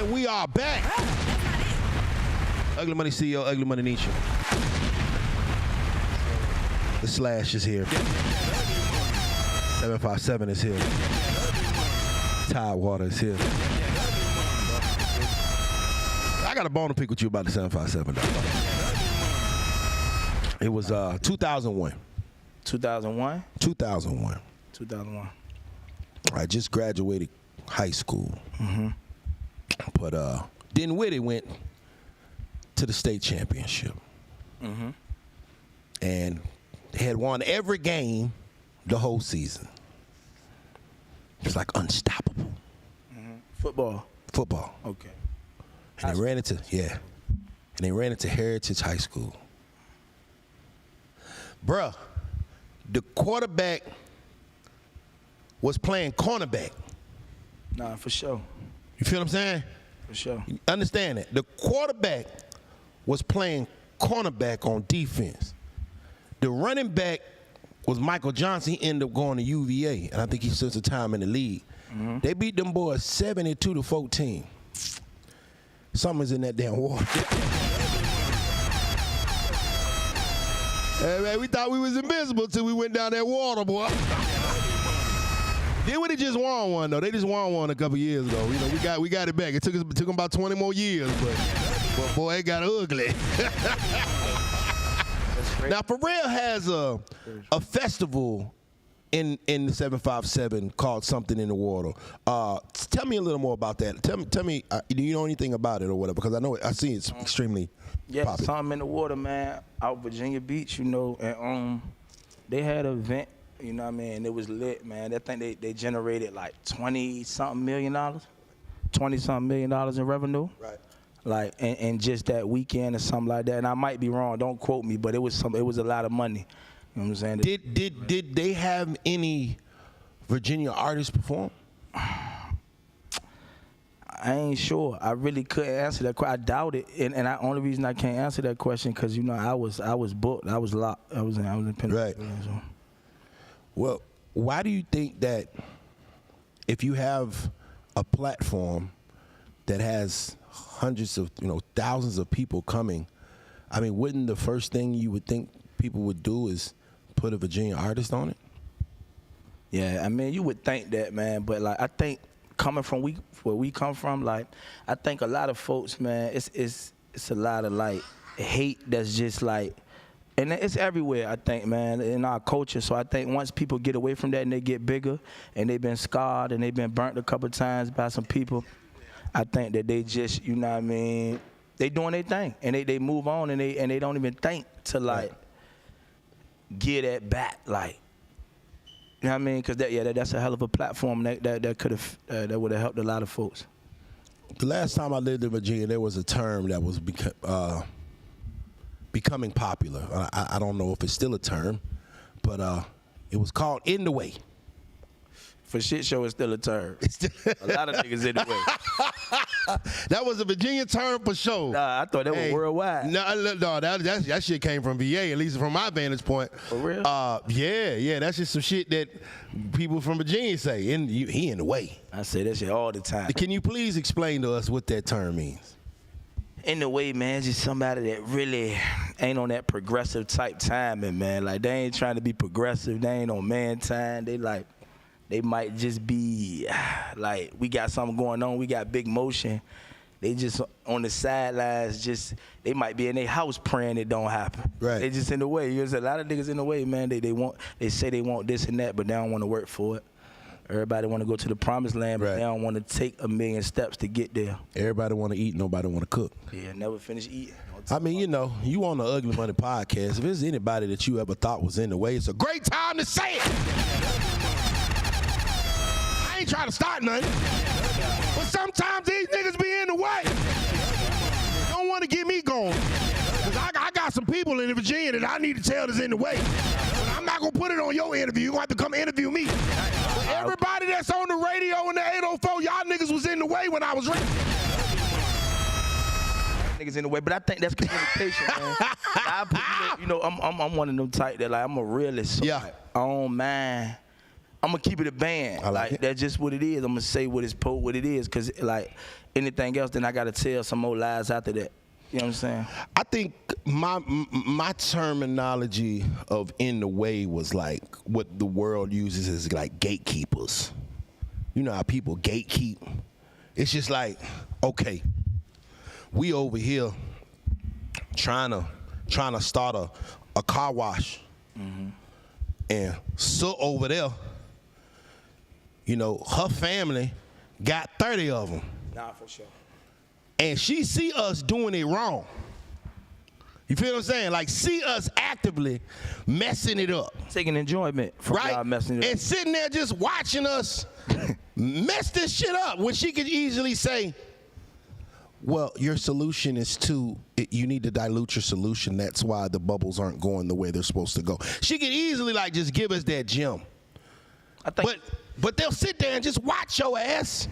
And we are back. Ugly Money CEO, Ugly Money Nisha. The Slash is here. 757 is here. Tidewater is here. I got a bone to pick with you about the 757. It was 2001. 2001? 2001. 2001. I just graduated high school. Mm-hmm. But Dinwiddie went to the state championship. Mm-hmm. And they had won every game the whole season. It was like unstoppable. Mm-hmm. Football. Okay. And they ran into Heritage High School. Bruh, the quarterback was playing cornerback. Nah, for sure. You feel what I'm saying? For sure. You understand that? The quarterback was playing cornerback on defense. The running back was Michael Johnson. He ended up going to UVA, and I think he spent some time in the league. Mm-hmm. They beat them boys 72-14. Something's in that damn water. Hey, man, we thought we was invincible till we went down that water, boy. Then when they just won one, though. They just won one a couple years ago. You know, we got it back. It took them about 20 more years, but boy, it got ugly. Now, Pharrell has a festival in the 757 called Something in the Water. Tell me a little more about that. Tell me, do you know anything about it or whatever? Because I see it's extremely popular. Something in the Water, man, out Virginia Beach, you know, and they had an event, you know what I mean, it was lit, man. I think they generated like $20-something million in revenue. Right. Like, and just that weekend or something like that. And I might be wrong, don't quote me, but it was a lot of money. You know what I'm saying? Did they have any Virginia artists perform? I ain't sure. I really couldn't answer that question. I doubt it. And the only reason I can't answer that question because, you know, I was booked. I was locked. I was in Pennsylvania. Right. So. Well, why do you think that if you have a platform that has hundreds of, thousands of people coming, I mean, wouldn't the first thing you would think people would do is put a Virginia artist on it? Yeah, I mean, you would think that, man, but like I think coming from where we come from, like I think a lot of folks, man, it's a lot of like hate that's just like, and it's everywhere, I think, man, in our culture. So I think once people get away from that and they get bigger and they've been scarred and they've been burnt a couple times by some people, I think that they just, you know what I mean, they doing their thing and they move on and they don't even think to like get that back, like, you know what I mean? Because that's a hell of a platform that could have that would have helped a lot of folks. The last time I lived in Virginia, there was a term that was becoming popular. I don't know if it's still a term, but it was called in the way. For shit show, it's still a term. A lot of niggas in the way. That was a Virginia term for sure. Nah, I thought that was worldwide. No, that shit came from VA, at least from my vantage point. For real? Yeah, that's just some shit that people from Virginia say. He in the way. I say that shit all the time. Can you please explain to us what that term means? In the way, man, it's just somebody that really ain't on that progressive type timing, man. Like, they ain't trying to be progressive. They ain't on man time. They might just be like, we got something going on. We got big motion. They just on the sidelines. They might be in their house praying it don't happen. Right. They just in the way. There's a lot of niggas in the way, man. They say they want this and that, but they don't want to work for it. Everybody want to go to the promised land, but they don't want to take a million steps to get there. Everybody want to eat, nobody want to cook. Yeah, never finish eating. I mean, you on the Ugly Money podcast. If there's anybody that you ever thought was in the way, it's a great time to say it. I ain't trying to start nothing, but sometimes these niggas be in the way. Don't want to get me going. Cause I got some people in Virginia that I need to tell that's in the way. But I'm not gonna put it on your interview. You're gonna have to come interview me. But everybody that's on the radio in the 804, y'all niggas was in the way when I was ready. Niggas in the way, but I think that's communication, man. I'm one of them type that like I'm a realist. So I don't mind I'm gonna keep it a band. I like it. That's just what it is. I'm gonna say what it is, cause like anything else, then I gotta tell some more lies after that. You know what I'm saying? I think my terminology of in the way was like what the world uses as like gatekeepers. You know how people gatekeep? It's just like, okay, we over here trying to start a car wash. And so over there, you know, her family got 30 of them. Nah, for sure. And she see us doing it wrong. You feel what I'm saying? Like, see us actively messing it up. Taking enjoyment from y'all messing it up. And sitting there just watching us mess this shit up when she could easily say, well, your solution is you need to dilute your solution. That's why the bubbles aren't going the way they're supposed to go. She could easily like just give us that gem. I think, but they'll sit there and just watch your ass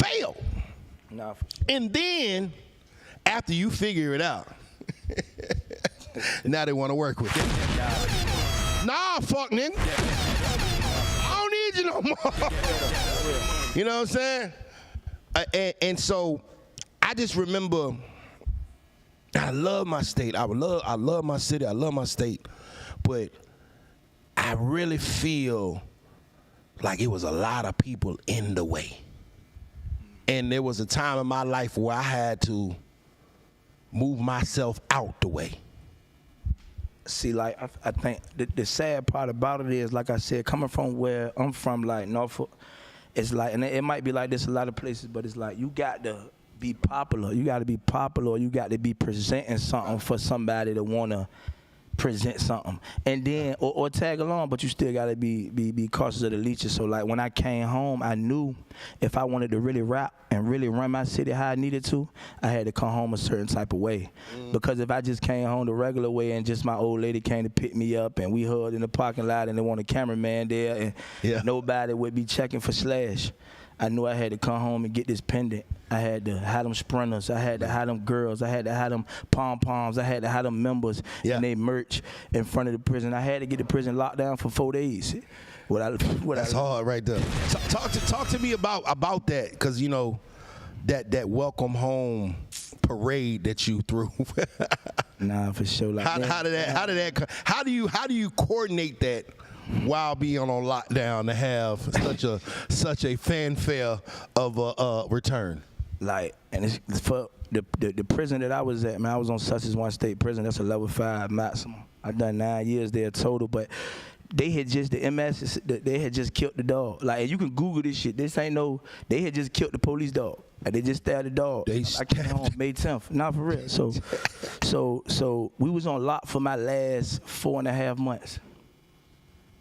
fail. Nah, and then after you figure it out, now they want to work with it. Nah, fuck nigga. I don't need you no more. You know what I'm saying? And so I just remember, I love my state. I love my city. I love my state. But I really feel like it was a lot of people in the way. And there was a time in my life where I had to move myself out the way. See, like, I think the sad part about it is, like I said, coming from where I'm from, like Norfolk, it's like, and it might be like this a lot of places, but it's like you got to be popular. You got to be popular, or you got to be presenting something for somebody to want to present something, and then or tag along, but you still got to be cautious of the leeches. So like when I came home, I knew if I wanted to really rap and really run my city how I needed to, I had to come home a certain type of way. Because if I just came home the regular way and just my old lady came to pick me up and we hugged in the parking lot and they want a cameraman there and nobody would be checking for Slash, I knew I had to come home and get this pendant. I had to have them sprinters. I had to have them girls. I had to have them pom-poms. I had to have them members and they merch in front of the prison. I had to get the prison locked down for 4 days. That's hard right there. Talk to me about that, because you know that welcome home parade that you threw. Nah, for sure. Like how do you coordinate that while being on lockdown to have such a fanfare of a return? Like, and it's for the prison that I was at, man. I was on Sussex One State Prison. That's a level 5 maximum. I done 9 years there total, but they had just, the MS, they had just killed the dog. Like, and you can Google this shit. This ain't no, they had just killed the police dog. Like, they just stabbed the dog. I came home May 10th. Not for real. So we was on lock for my last 4.5 months.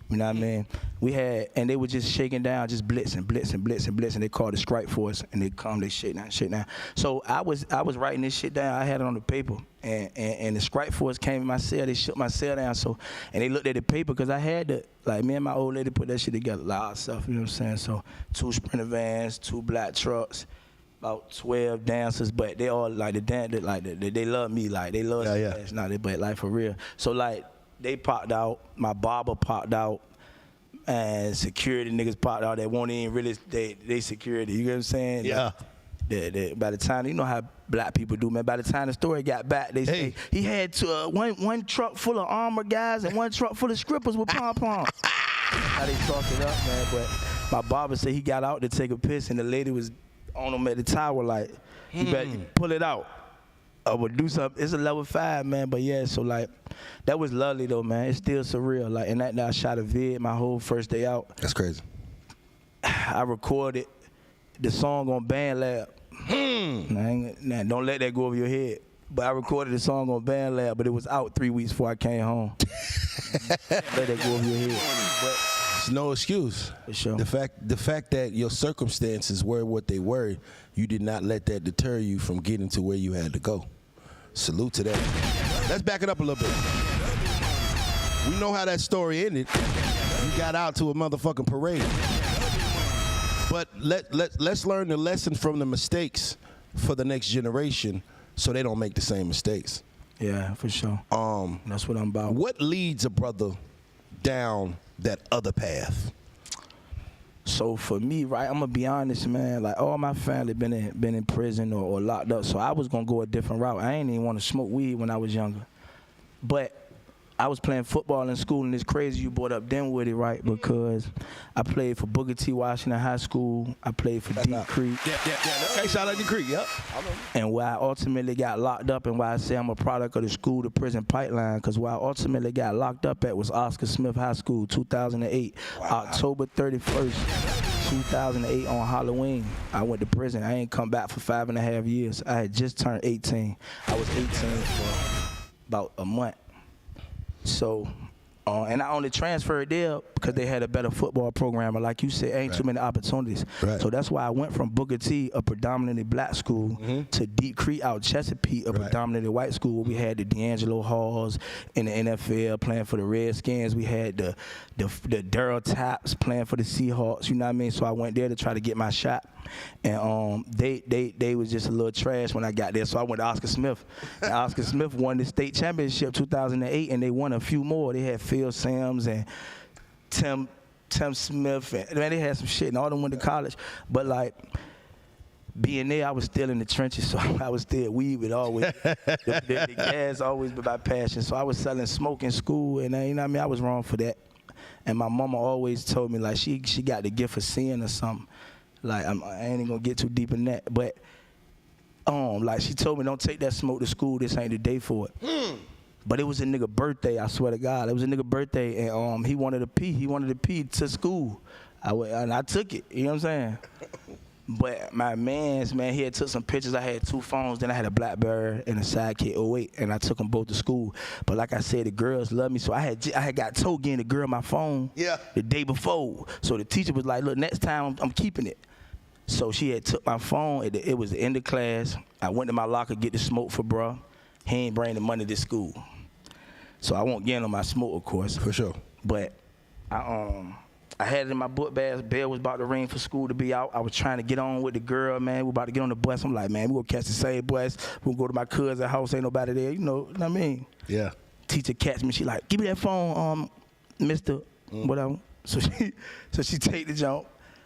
You know what I mean? We had, and they were just shaking down, just blitzing. They called the strike force, and they come, they shake down. So I was writing this shit down. I had it on the paper, and the strike force came in my cell. They shook my cell down, and they looked at the paper, because I had to, like, me and my old lady put that shit together, like ourselves, you know what I'm saying? So 2 Sprinter vans, 2 black trucks, about 12 dancers, but they all, like, they love me, like, they love Slash, not they, but, like, for real. So, like, they popped out, my barber popped out, and security niggas popped out. They won't even really, they security, you know what I'm saying? Yeah. By the time, you know how black people do, man. By the time the story got back, they say he had one truck full of armored guys and 1 truck full of strippers with pom-poms. How they talked it up, man. But my barber said he got out to take a piss, and the lady was on him at the tower like, you better pull it out. I would do something. It's a level 5, man. But yeah, so like, that was lovely though, man. It's still surreal. Like, and that I shot a vid my whole first day out. That's crazy. I recorded the song on BandLab. Now, don't let that go over your head. But I recorded the song on BandLab, but it was out 3 weeks before I came home. Let that go over your head. But it's no excuse. For sure. The fact that your circumstances were what they were, you did not let that deter you from getting to where you had to go. Salute to that. Let's back it up a little bit. We know how that story ended. You got out to a motherfucking parade. But let's learn the lesson from the mistakes for the next generation so they don't make the same mistakes. Yeah, for sure. That's what I'm about. What leads a brother down that other path? So for me, right, I'm gonna be honest, man. Like all my family been in prison or locked up. So I was gonna go a different route. I ain't even want to smoke weed when I was younger. But I was playing football in school, and it's crazy you brought up Dinwiddie, right? Because I played for Booker T. Washington High School. I played for Deep Creek. Yeah. Okay, shout out to Creek, yep. And where I ultimately got locked up, and why I say I'm a product of the school to prison pipeline, because where I ultimately got locked up at was Oscar Smith High School, 2008, October 31st, 2008 on Halloween. I went to prison. I ain't come back for 5.5 years. I had just turned 18. I was 18 for about a month. So, and I only transferred there because they had a better football program. But like you said, ain't too many opportunities. Right. So that's why I went from Booker T, a predominantly black school, to Deep Creek out Chesapeake, a predominantly white school. Where we had the D'Angelo Halls in the NFL playing for the Redskins. We had the Darryl Taps playing for the Seahawks. You know what I mean? So I went there to try to get my shot. And they was just a little trash when I got there. So I went to Oscar Smith. And Oscar Smith won the state championship 2008, and they won a few more. They had Phil Sims and Tim Smith, and man, they had some shit, and all of them went to college. But like being there, I was still in the trenches, so I was still weed with always the gas always been my passion. So I was selling smoke in school, and you know what I mean, I was wrong for that. And my mama always told me like she got the gift of seeing or something. Like I ain't even gonna get too deep in that, but like she told me, don't take that smoke to school. This ain't the day for it. But it was a nigga birthday. I swear to God, it was a nigga birthday, and he wanted a pee. He wanted a pee to school. And I took it. You know what I'm saying? But my he had took some pictures. I had 2 phones. Then I had a BlackBerry and a Sidekick 08, and I took them both to school. But like I said, the girls love me, so I had got told getting the girl my phone the day before. So the teacher was like, "Look, next time I'm keeping it." So she had took my phone. It was the end of class. I went to my locker to get the smoke for bruh. He ain't bring the money to school. So I won't get on my smoke, of course. For sure. But I had it in my book bag. Bell was about to ring for school to be out. I was trying to get on with the girl, man. We about to get on the bus. I'm like, man, we gonna catch the same bus. We gonna go to my cousin's house. Ain't nobody there. You know what I mean? Yeah. Teacher catch me. She like, give me that phone, Mr. Whatever. So she take the jump.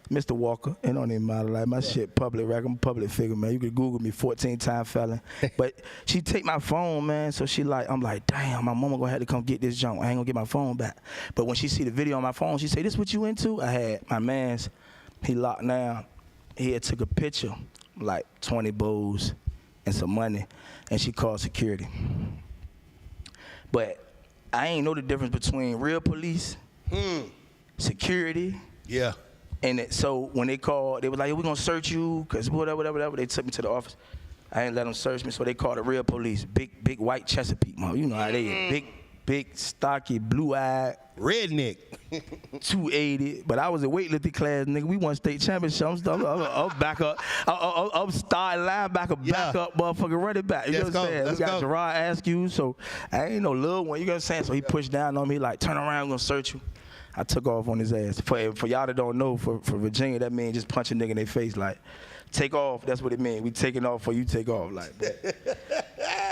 Mr. Walker, it don't even matter. Like my shit public record, I'm a public figure, man. You could Google me, 14-time felon. But she take my phone, man. So I'm like, damn, my mama gonna have to come get this junk. I ain't gonna get my phone back. But when she see the video on my phone, she say, this what you into? I had my man's, he locked down. He had took a picture, like 20 bowls and some money, and she called security. But I ain't know the difference between real police, security. Yeah. And so when they called, they was like, "Yo, we gonna search you," cause whatever. They took me to the office. I ain't let them search me, so they called the real police. Big white Chesapeake, mom. You know how they is. Big, stocky, blue-eyed. Redneck. 280. But I was a weightlifting class, nigga. We won state championship. I'm back up. I'm starting linebacker, back up, motherfucking running back. You know what I'm saying? We got Gerard Askew, so I ain't no little one. You know what I'm saying? So he pushed down on me like, turn around, I'm gonna search you. I took off on his ass. For y'all that don't know, for Virginia, that means just punch a nigga in their face. Like, take off, that's what it means. We taking off for you take off. Like that.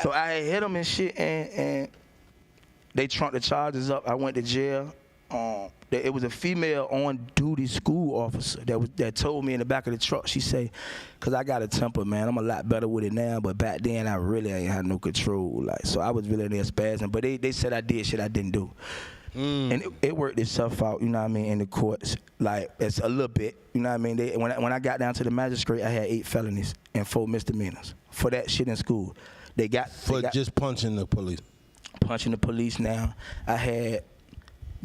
So I hit him and shit, and they trumped the charges up. I went to jail. It was a female on-duty school officer that told me in the back of the truck. She say, "Cause I got a temper, man. I'm a lot better with it now, but back then I really ain't had no control. Like, so I was really in there spazzing. But they said I did shit I didn't do." And it worked itself out, you know what I mean, in the courts. Like, it's a little bit, you know what I mean. When I got down to the magistrate, I had 8 felonies and 4 misdemeanors for that shit in school. They got just punching the police. Punching the police. Now they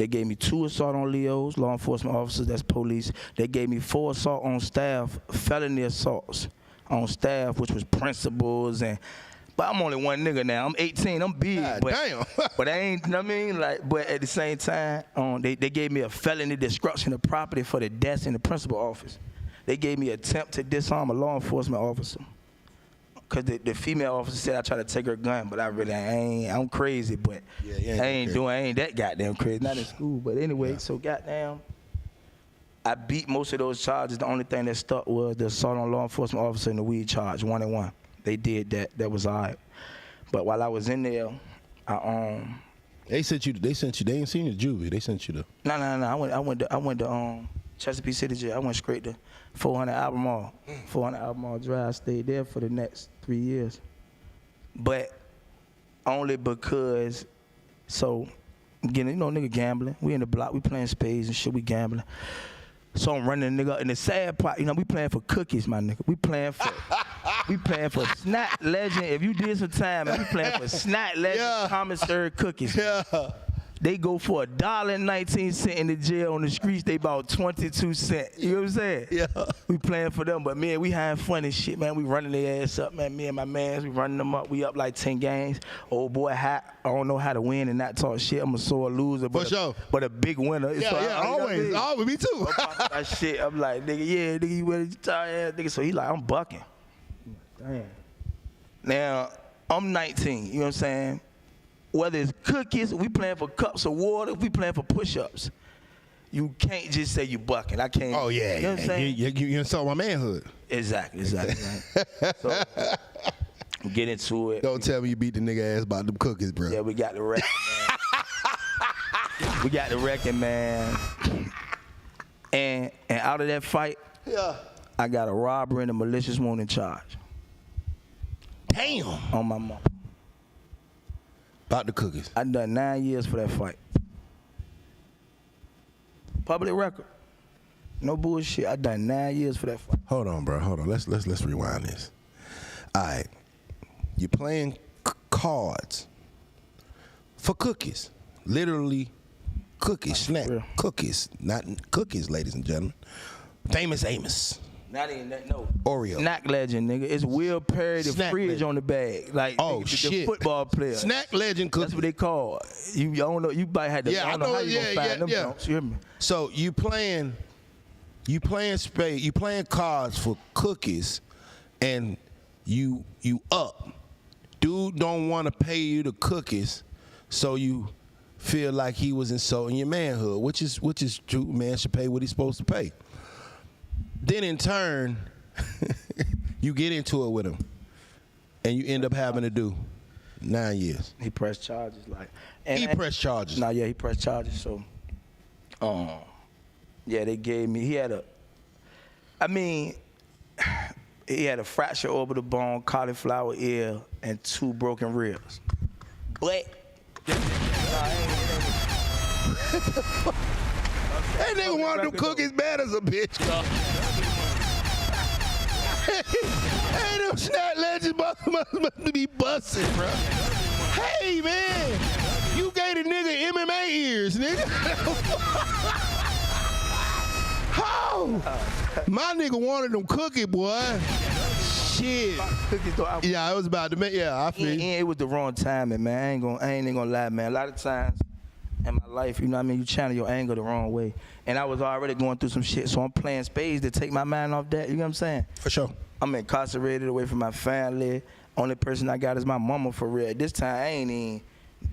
gave me 2 assault on Leos, law enforcement officers, that's police. They gave me 4 assault on staff, felony assaults on staff, which was principals and. But I'm only one nigga now. I'm 18. I'm big. Damn. But I ain't, you know what I mean? Like, but at the same time, they gave me a felony destruction of property for the desk in the principal office. They gave me attempt to disarm a law enforcement officer. Because the female officer said I tried to take her gun, but I ain't. I'm crazy, but I ain't that goddamn crazy. Not in school, but anyway, so goddamn. I beat most of those charges. The only thing that stuck was the assault on law enforcement officer and the weed charge, 1 and 1. They did that. That was all right. But while I was in there, They sent you. They ain't seen you to juvie. They sent you to. No. I went to Chesapeake City Jail. I went straight to 400 Albemarle. 400 Albemarle Drive. I stayed there for the next 3 years. But only because, so, again, you know, nigga gambling. We in the block, we playing spades and shit, we gambling. So I'm running the nigga up. And the sad part, you know, we playing for cookies, my nigga. We playing for Snot Legend. If you did some time, man, we playing for Snot Legend commissary cookies. Yeah. They go for $1.19 in the jail. On the streets, they about 22 cents. You know what I'm saying? Yeah. We playing for them, but man, we having fun and shit, man. We running their ass up, man. Me and my mans, we running them up. We up like 10 games. Old boy hot. I don't know how to win and not talk shit. I'm a sore loser, but but a big winner. Always. Always, me too. That shit, I'm like, nigga, yeah, nigga, you ready to tie nigga? So he like, I'm bucking. Damn. Now, I'm 19, you know what I'm saying? Whether it's cookies, we playing for cups of water, we playing for push-ups. You can't just say you bucking. I can't. Oh, yeah. You know what I'm saying? You insult my manhood. Exactly. So, we get into it. Don't tell me you beat the nigga ass about them cookies, bro. Yeah, we got the record, man. We got the record, man. And out of that fight, I got a robbery and a malicious wounding charge. Damn. On my mom. About the cookies. I done 9 years for that fight. Public record. No bullshit. I done 9 years for that fight. Hold on, bro. Hold on. Let's rewind this. All right. You're playing cards for cookies. Literally cookies. Snack cookies. Not cookies, ladies and gentlemen. Famous Amos. Not even that, no. Oreo. Snack Legend, nigga. It's Will Perry, the Snack fridge Legend. on the bag. Like, oh, nigga, shit. The football player. Snack Legend cookies. That's what they call it. You don't know. You might have to. Yeah, I don't know how you gonna find them. Yeah. You hear me? So you playing spade. You playing cards for cookies, and you up. Dude don't want to pay you the cookies, so you feel like he was insulting your manhood, which is true. Man should pay what he's supposed to pay. Then in turn, you get into it with him, and you end up having to do 9 years. He pressed charges, like. He pressed charges. Nah, yeah, he pressed charges. So, yeah, they gave me. He had a fractured orbital bone, cauliflower ear, and 2 broken ribs. But That nigga wanted them cookies bad as a bitch, dog. Hey, them Snack Legends must be busting, bro. Hey, man, you gave the nigga MMA ears, nigga. Oh, my nigga wanted them cookie, boy. Shit. Yeah, I was about to make. Yeah, I feel. And it was the wrong timing, man. I ain't gonna lie, man. A lot of times in my life, you know what I mean, you channel your anger the wrong way. And I was already going through some shit, so I'm playing spades to take my mind off that. You know what I'm saying? For sure. I'm incarcerated, away from my family. Only person I got is my mama, for real. At this time, I ain't even.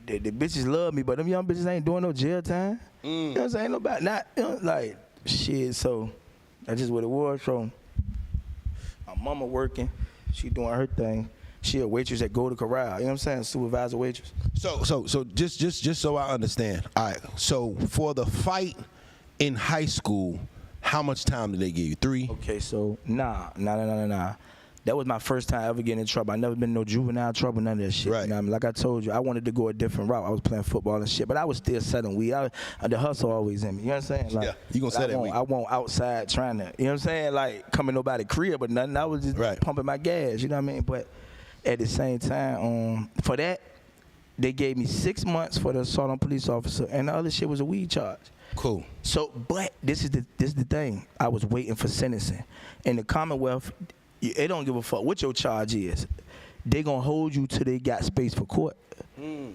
The bitches love me, but them young bitches ain't doing no jail time. You know what I'm saying? Nobody, not, you know, like, shit, so that's just what it was. So my mama working, she doing her thing. She a waitress at Golden Corral, you know what I'm saying? Supervisor waitress. So just so I understand. All right. So for the fight in high school, how much time did they give you? 3? Okay, so nah. That was my first time ever getting in trouble. I never been in no juvenile trouble, none of that shit. Right. You know what I mean? Like I told you, I wanted to go a different route. I was playing football and shit, but I was still selling weed. The hustle always in me. You know what I'm saying? Like, yeah, you gonna sell that weed. I won't outside trying to, you know what I'm saying? Like coming nobody crib or nothing. I was just pumping my gas, you know what I mean? But at the same time, for that, they gave me 6 months for the assault on police officer, and the other shit was a weed charge. Cool. So, but this is the thing. I was waiting for sentencing. In the Commonwealth, they don't give a fuck what your charge is. They gonna hold you till they got space for court.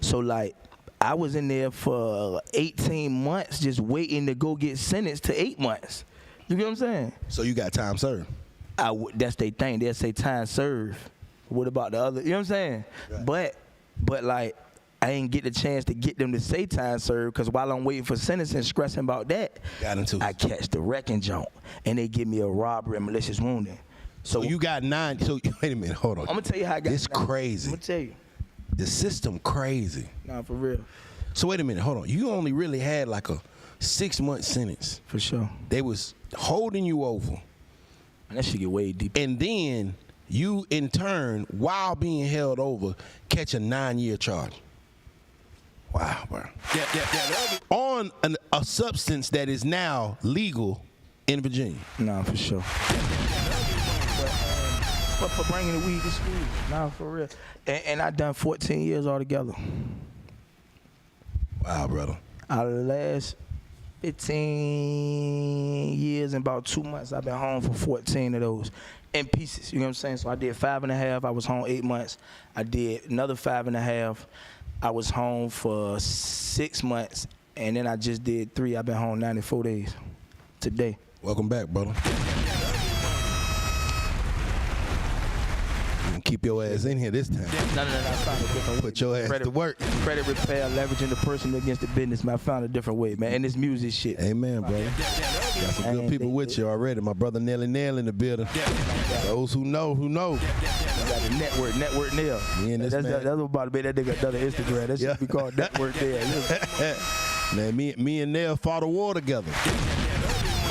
So like, I was in there for 18 months just waiting to go get sentenced to 8 months. You get what I'm saying? So you got time served. That's their thing. They'll say time served. What about the other? You know what I'm saying? Right. But like, I ain't get the chance to get them to say time served, because while I'm waiting for sentencing, stressing about that, I catch the wrecking joint, and they give me a robbery and malicious wounding. So you got 9. So wait a minute, hold on. I'm gonna tell you how I got. It's 9. crazy. I'm gonna tell you. The system crazy. Nah, for real. So wait a minute, hold on. You only really had like a 6-month sentence. For sure. They was holding you over, And that shit get way deep. and then you, in turn, while being held over, catch a 9-year charge. Wow, bro. On a substance that is now legal in Virginia. Nah, for sure. But for bringing the weed to school, nah, for real. And I done 14 years altogether. Wow, brother. Out of the last 15 years and about 2 months, I've been home for 14 of those in pieces. You know what I'm saying? So I did 5.5. I was home 8 months. I did another 5.5. I was home for 6 months, and then I just did 3. I've been home 94 days today. Welcome back, brother. You can keep your ass in here this time. No. I found a different way. Put your ass to work. Credit repair, leveraging the person against the business, man. I found a different way, man. And this music shit. Amen, brother. Got some good people with you already. My brother Nelly Nail in the building. Those who know, who know. You got the network nail. Me and this that's man. That's what about to be that nigga another Instagram. That should be called network nail. Man, me and Nail fought a war together.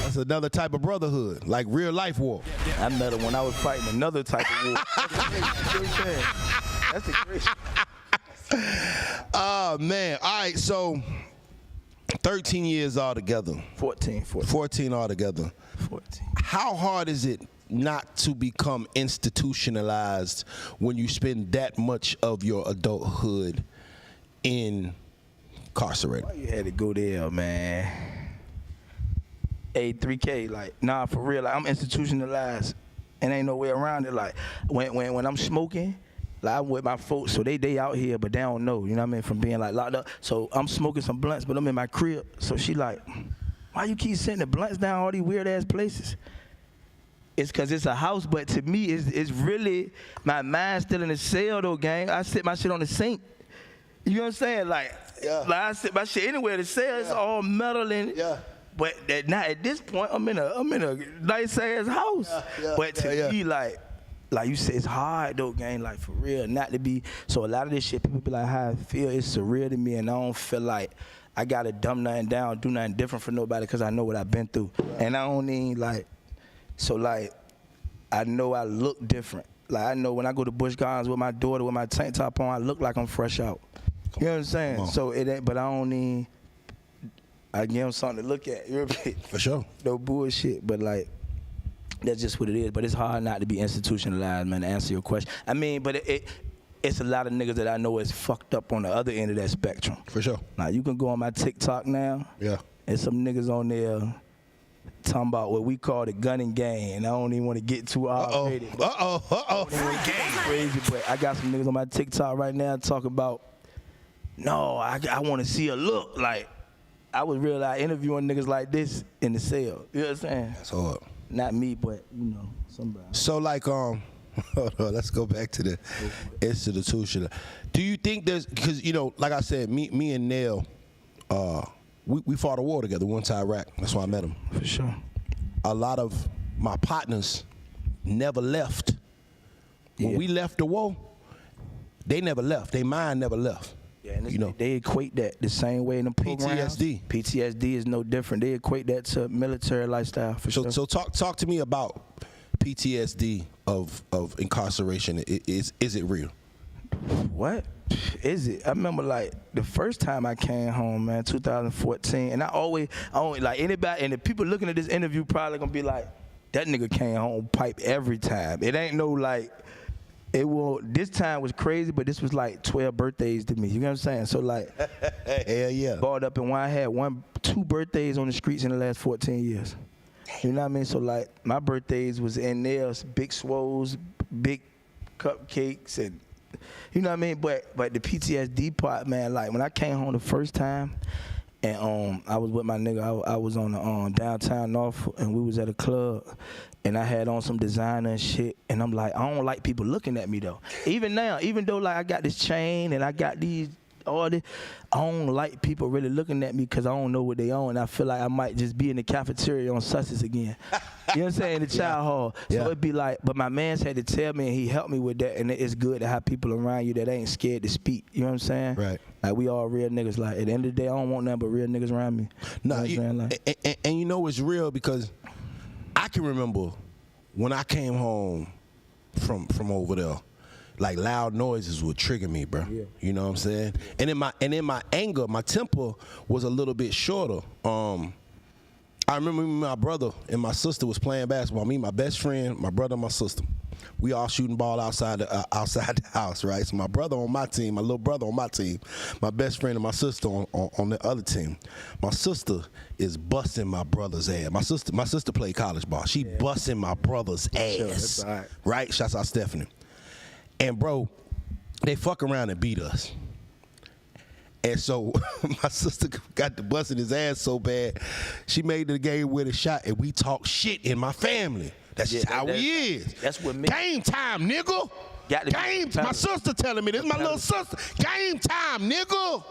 That's another type of brotherhood, like real life war. I met him when I was fighting another type of war. You know what I'm saying? That's the crazy. Oh, man. All right, so 13 years altogether. 14. 14 altogether. 14. How hard is it not to become institutionalized when you spend that much of your adulthood incarcerated? Why you had to go there, man? Hey, 3K, like, nah, for real, like, I'm institutionalized, and ain't no way around it. Like, when I'm smoking, like, I'm with my folks, so they out here, but they don't know, you know what I mean, from being, like, locked up. So I'm smoking some blunts, but I'm in my crib. So she like, why you keep sending the blunts down all these weird-ass places? It's because it's a house, but to me, it's really, my mind's still in the cell, though, gang. I sit my shit on the sink. You know what I'm saying? Like I sit my shit anywhere in the cell, it's all metal and... Yeah. But not at this point, I'm in a nice ass house. But to me, like you said, it's hard though, gang. Like for real, not to be. So a lot of this shit, people be like, how I feel, it's surreal to me, and I don't feel like I gotta dumb nothing down, do nothing different for nobody, cause I know what I've been through, and I don't need like. So like, I know I look different. Like I know when I go to Busch Gardens with my daughter with my tank top on, I look like I'm fresh out. You know what I'm saying? So it ain't. But I don't need. I give them something to look at. For sure. No bullshit, but like, that's just what it is. But it's hard not to be institutionalized, man, to answer your question. I mean, but it's a lot of niggas that I know is fucked up on the other end of that spectrum. For sure. Now, you can go on my TikTok now. Yeah. And some niggas on there talking about what we call the gunning gang, and I don't even want to get too R-rated. Crazy, but I got some niggas on my TikTok right now talking about, no, I want to see a look like, I was real interviewing niggas like this in the cell. You know what I'm saying? That's hard. Not me, but you know, somebody. So like, hold on, let's go back to the institution. Do you think there's, because you know, like I said, me and Nail, we fought a war together. We went to Iraq. That's why I met him. For sure. A lot of my partners never left. When we left the war, they never left. Their mind never left. Yeah, and you know, they equate that the same way in the programs. PTSD is no different. They equate that to military lifestyle for sure. So talk to me about PTSD of incarceration. Is it real? What is it? I remember like the first time I came home, man, 2014, and I always like anybody, and the people looking at this interview probably gonna be like, that nigga came home pipe every time. It ain't no like. This time was crazy, but this was like 12 birthdays to me. You know what I'm saying? So like, hell yeah. Balled up, and I had 2 birthdays on the streets in the last 14 years. You know what I mean? So like, my birthdays was in there, big swoles, big cupcakes, and you know what I mean? But the PTSD part, man, like when I came home the first time, and I was with my nigga, I was on the downtown North, and we was at a club. And I had on some designer and shit, and I'm like, I don't like people looking at me though. Even now, even though like I got this chain and I got all this, I don't like people really looking at me because I don't know what they own. And I feel like I might just be in the cafeteria on Sussex again. You know what I'm saying? In the child hall. So it'd be like, but my man's had to tell me, and he helped me with that. And it's good to have people around you that ain't scared to speak. You know what I'm saying? Right. Like we all real niggas. Like at the end of the day, I don't want nothing but real niggas around me. Nah, you know what I'm saying? Like, and you know it's real because I can remember when I came home from over there, like loud noises would trigger me, bro. Yeah. You know what I'm saying? And in my anger, my temper was a little bit shorter. I remember my brother and my sister was playing basketball. Me, my best friend, my brother, and my sister. We all shooting ball outside the house, right? So my brother on my team, my little brother on my team, my best friend and my sister on the other team. My sister is busting my brother's ass. My sister played college ball. She busting my brother's ass. Sure, that's all right. Right? Shouts out Stephanie. And bro, they fuck around and beat us. And so my sister got to busting his ass so bad, she made the game with a shot, and we talk shit in my family. That's just how we is. That's what me. Game time, nigga. Game time. My sister telling me this. My little sister. Game time, nigga.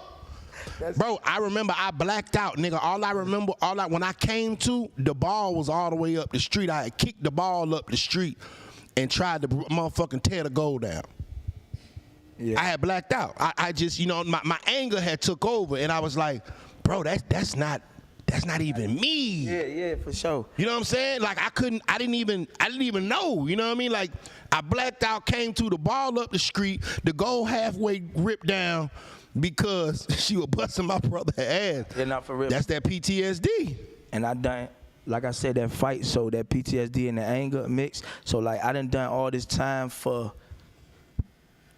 Bro, I remember I blacked out, nigga. When I came to, the ball was all the way up the street. I had kicked the ball up the street and tried to motherfucking tear the goal down. Yeah. I had blacked out. I just, you know, my anger had took over, and I was like, bro, that's not even me. Yeah, for sure. You know what I'm saying? Like I didn't even know. You know what I mean? Like I blacked out, came to the ball up the street, the goal halfway ripped down because she was busting my brother's ass. Yeah, not for real. That's that PTSD. And I done, like I said, that fight, so that PTSD and the anger mix. So like I done all this time for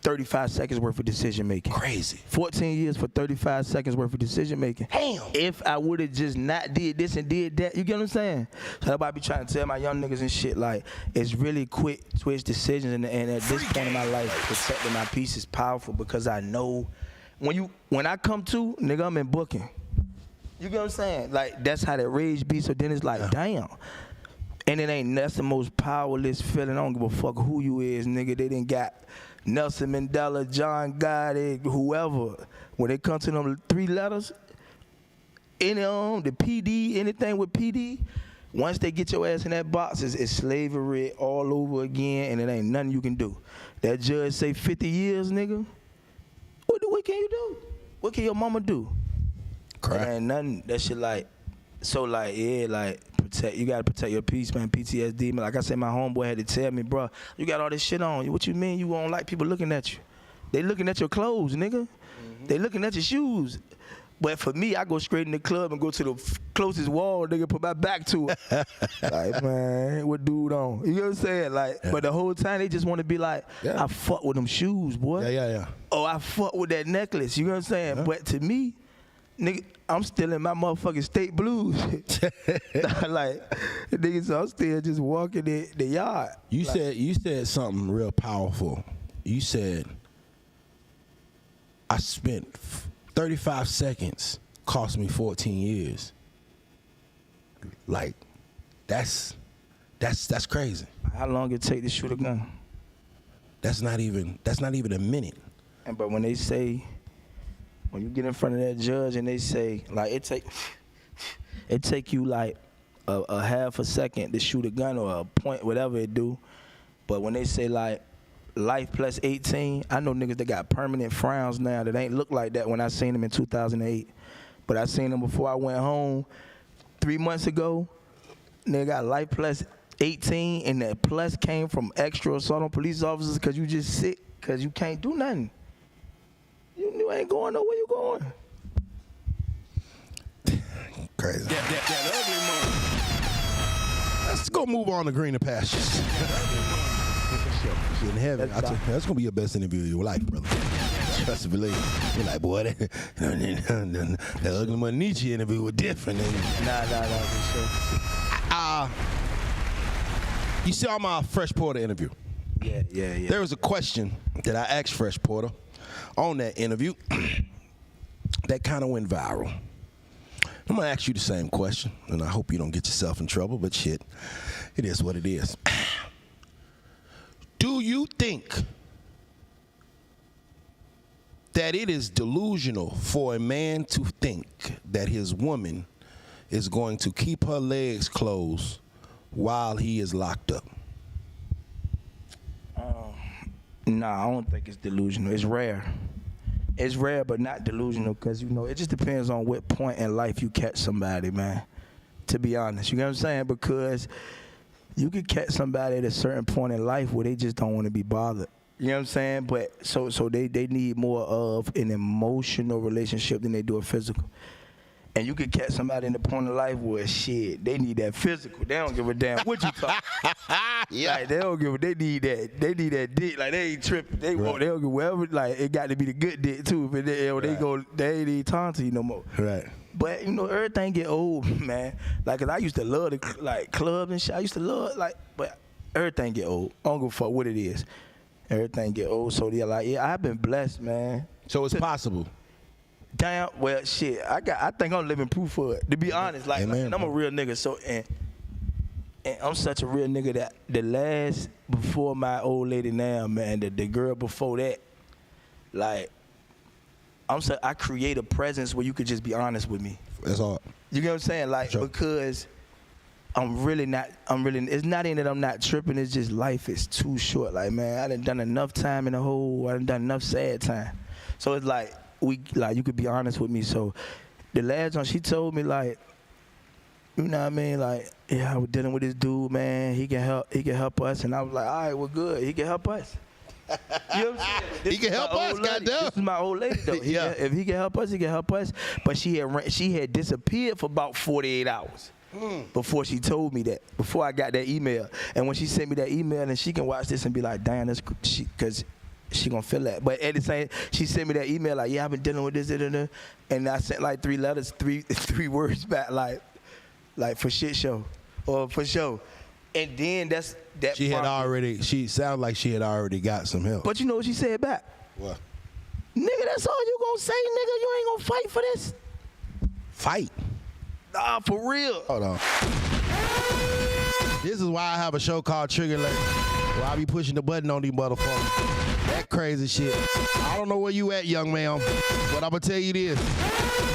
35 seconds worth of decision making. Crazy. 14 years for 35 seconds worth of decision making. Damn. If I would have just not did this and did that, you get what I'm saying? So everybody be trying to tell my young niggas and shit, like, it's really quick twitch decisions, and at this point in my life, protecting my peace is powerful because I know when I come to, nigga, I'm in booking. You get what I'm saying? Like, that's how that rage be, so then it's like, damn. And that's the most powerless feeling. I don't give a fuck who you is, nigga. They done got Nelson Mandela, John Gotti, whoever. When they come to them 3 letters, the PD, anything with PD, once they get your ass in that box, it's slavery all over again, and it ain't nothing you can do. That judge say 50 years, nigga. What can you do? What can your mama do? Cry. There ain't nothing. That shit like, so like, yeah, like, you gotta protect your peace, man. PTSD, man. Like I said, my homeboy had to tell me, bro, you got all this shit on. What you mean you won't like people looking at you? They looking at your clothes, nigga. Mm-hmm. They looking at your shoes. But for me, I go straight in the club and go to the closest wall, nigga, put my back to it. Like, man, what dude on? You know what I'm saying? Like, but the whole time they just want to be like, I fuck with them shoes, boy. Yeah. Oh, I fuck with that necklace. You know what I'm saying? But to me, nigga, I'm still in my motherfucking state blues. Like, nigga, so I'm still just walking the yard. You said something real powerful. You said, I spent 35 seconds, cost me 14 years. Like, that's crazy. How long it take to shoot a gun? That's not even a minute. But when they say, when you get in front of that judge and they say, like, it take you like a half a second to shoot a gun or a point, whatever it do. But when they say like life plus 18, I know niggas that got permanent frowns now that ain't look like that when I seen them in 2008. But I seen them before I went home 3 months ago. Nigga got life plus 18, and that plus came from extra assault on police officers because you just sick, because you can't do nothing. You ain't going nowhere you going. Crazy. That ugly mother. Let's go move on to greener pastures. In heaven, that's gonna be your best interview of your life, brother. Trust and believe. You're like, boy, that ugly mother Nietzsche interview was different. Nah, for sure. You saw my Fresh Porter interview. Yeah. There was a question that I asked Fresh Porter on that interview that kind of went viral. I'm gonna ask you the same question, and I hope you don't get yourself in trouble, but shit, it is what it is. Do you think that it is delusional for a man to think that his woman is going to keep her legs closed while he is locked up? Nah, I don't think it's delusional. It's rare. It's rare, but not delusional, because, you know, it just depends on what point in life you catch somebody, man, to be honest. You know what I'm saying? Because you could catch somebody at a certain point in life where they just don't want to be bothered. You know what I'm saying? But so they need more of an emotional relationship than they do a physical. And you could catch somebody in the point of life where shit, they need that physical. They don't give a damn what you talk. Yeah. Like, they don't give a, they need that dick. Like, they ain't tripping. They Right. don't give whatever. Like, it got to be the good dick too. But they ain't even talking to you no more. Right. But you know, everything get old, man. Like, 'cause I used to love the like clubs and shit. I used to love but everything get old. I don't give a fuck what it is. Everything get old. So yeah, I've been blessed, man. So it's possible. Damn, well, shit. I think I'm living proof for it. To be honest, like, Amen, and I'm a real nigga. So and I'm such a real nigga that the last before my old lady now, man, the girl before that, like, I create a presence where you could just be honest with me. That's all. You get what I'm saying? Like, Sure. because it's not even that I'm not tripping, it's just life is too short. Like, man, I done enough time in the hole, I done enough sad time. So it's like, you could be honest with me. So the last one, she told me, like, you know what I mean? Like, yeah, I was dealing with this dude, man, he can help us. And I was like, all right, well, good, he can help us. You know what I'm saying? He can help us, goddamn. This is my old lady, though. Yeah. If he can help us, he can help us. But she had disappeared for about 48 hours before she told me that, before I got that email. And when she sent me that email, and she can watch this and be like, damn, that's because she gonna feel that. But at the same, she sent me that email like, yeah, I've been dealing with this, and I sent like 3 letters, three words back, like for shit show or for show. And then that. She sounded like she had already got some help. But you know what she said back? What? Nigga, that's all you gonna say, nigga. You ain't gonna fight for this. Fight. Nah, for real. Hold on. This is why I have a show called Trigger Alert, where I be pushing the button on these motherfuckers. That crazy shit. I don't know where you at, young man, but I'm gonna tell you this.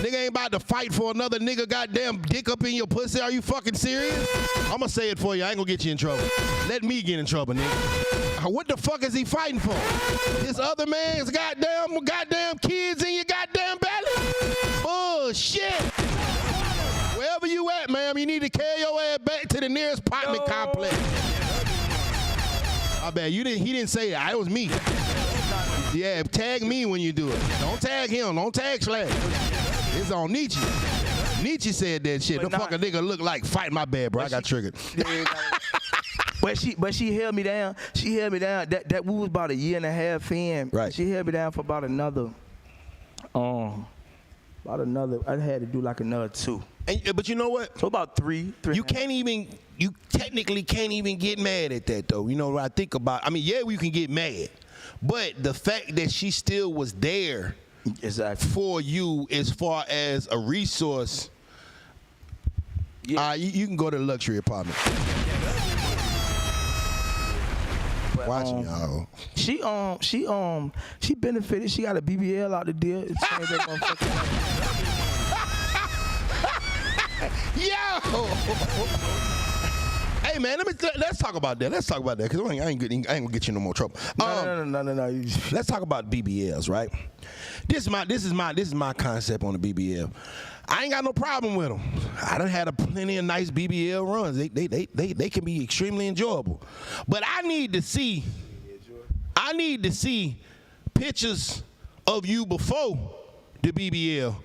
Nigga ain't about to fight for another nigga goddamn dick up in your pussy. Are you fucking serious? I'm gonna say it for you. I ain't gonna get you in trouble. Let me get in trouble, nigga. What the fuck is he fighting for? This other man's goddamn kids in your goddamn belly? Bullshit. Wherever you at, ma'am, you need to carry your ass back to the nearest apartment complex. I bet he didn't say it. It was me. Yeah, tag me when you do it. Don't tag him. Don't tag Slash. It's on Nietzsche. Nietzsche said that shit. The fuck a nigga look like fight. My bad, bro. I got triggered. But she held me down. She held me down. That we was about a year and a half in. Right. She held me down for about another. I had to do like another 2. But you know what? So about 3. You technically can't even get mad at that, though. You know what I think about? I mean, yeah, we can get mad. But the fact that she still was there for you as far as a resource, yeah. You can go to the luxury apartment. But, Watching y'all. She benefited. She got a BBL out the deal. Yo! Hey man, let's talk about that. Let's talk about that because I ain't gonna get you in no more trouble. No. Let's talk about BBLs, right? This is my concept on the BBL. I ain't got no problem with them. I done had plenty of nice BBL runs. They can be extremely enjoyable. But I need to see pictures of you before the BBL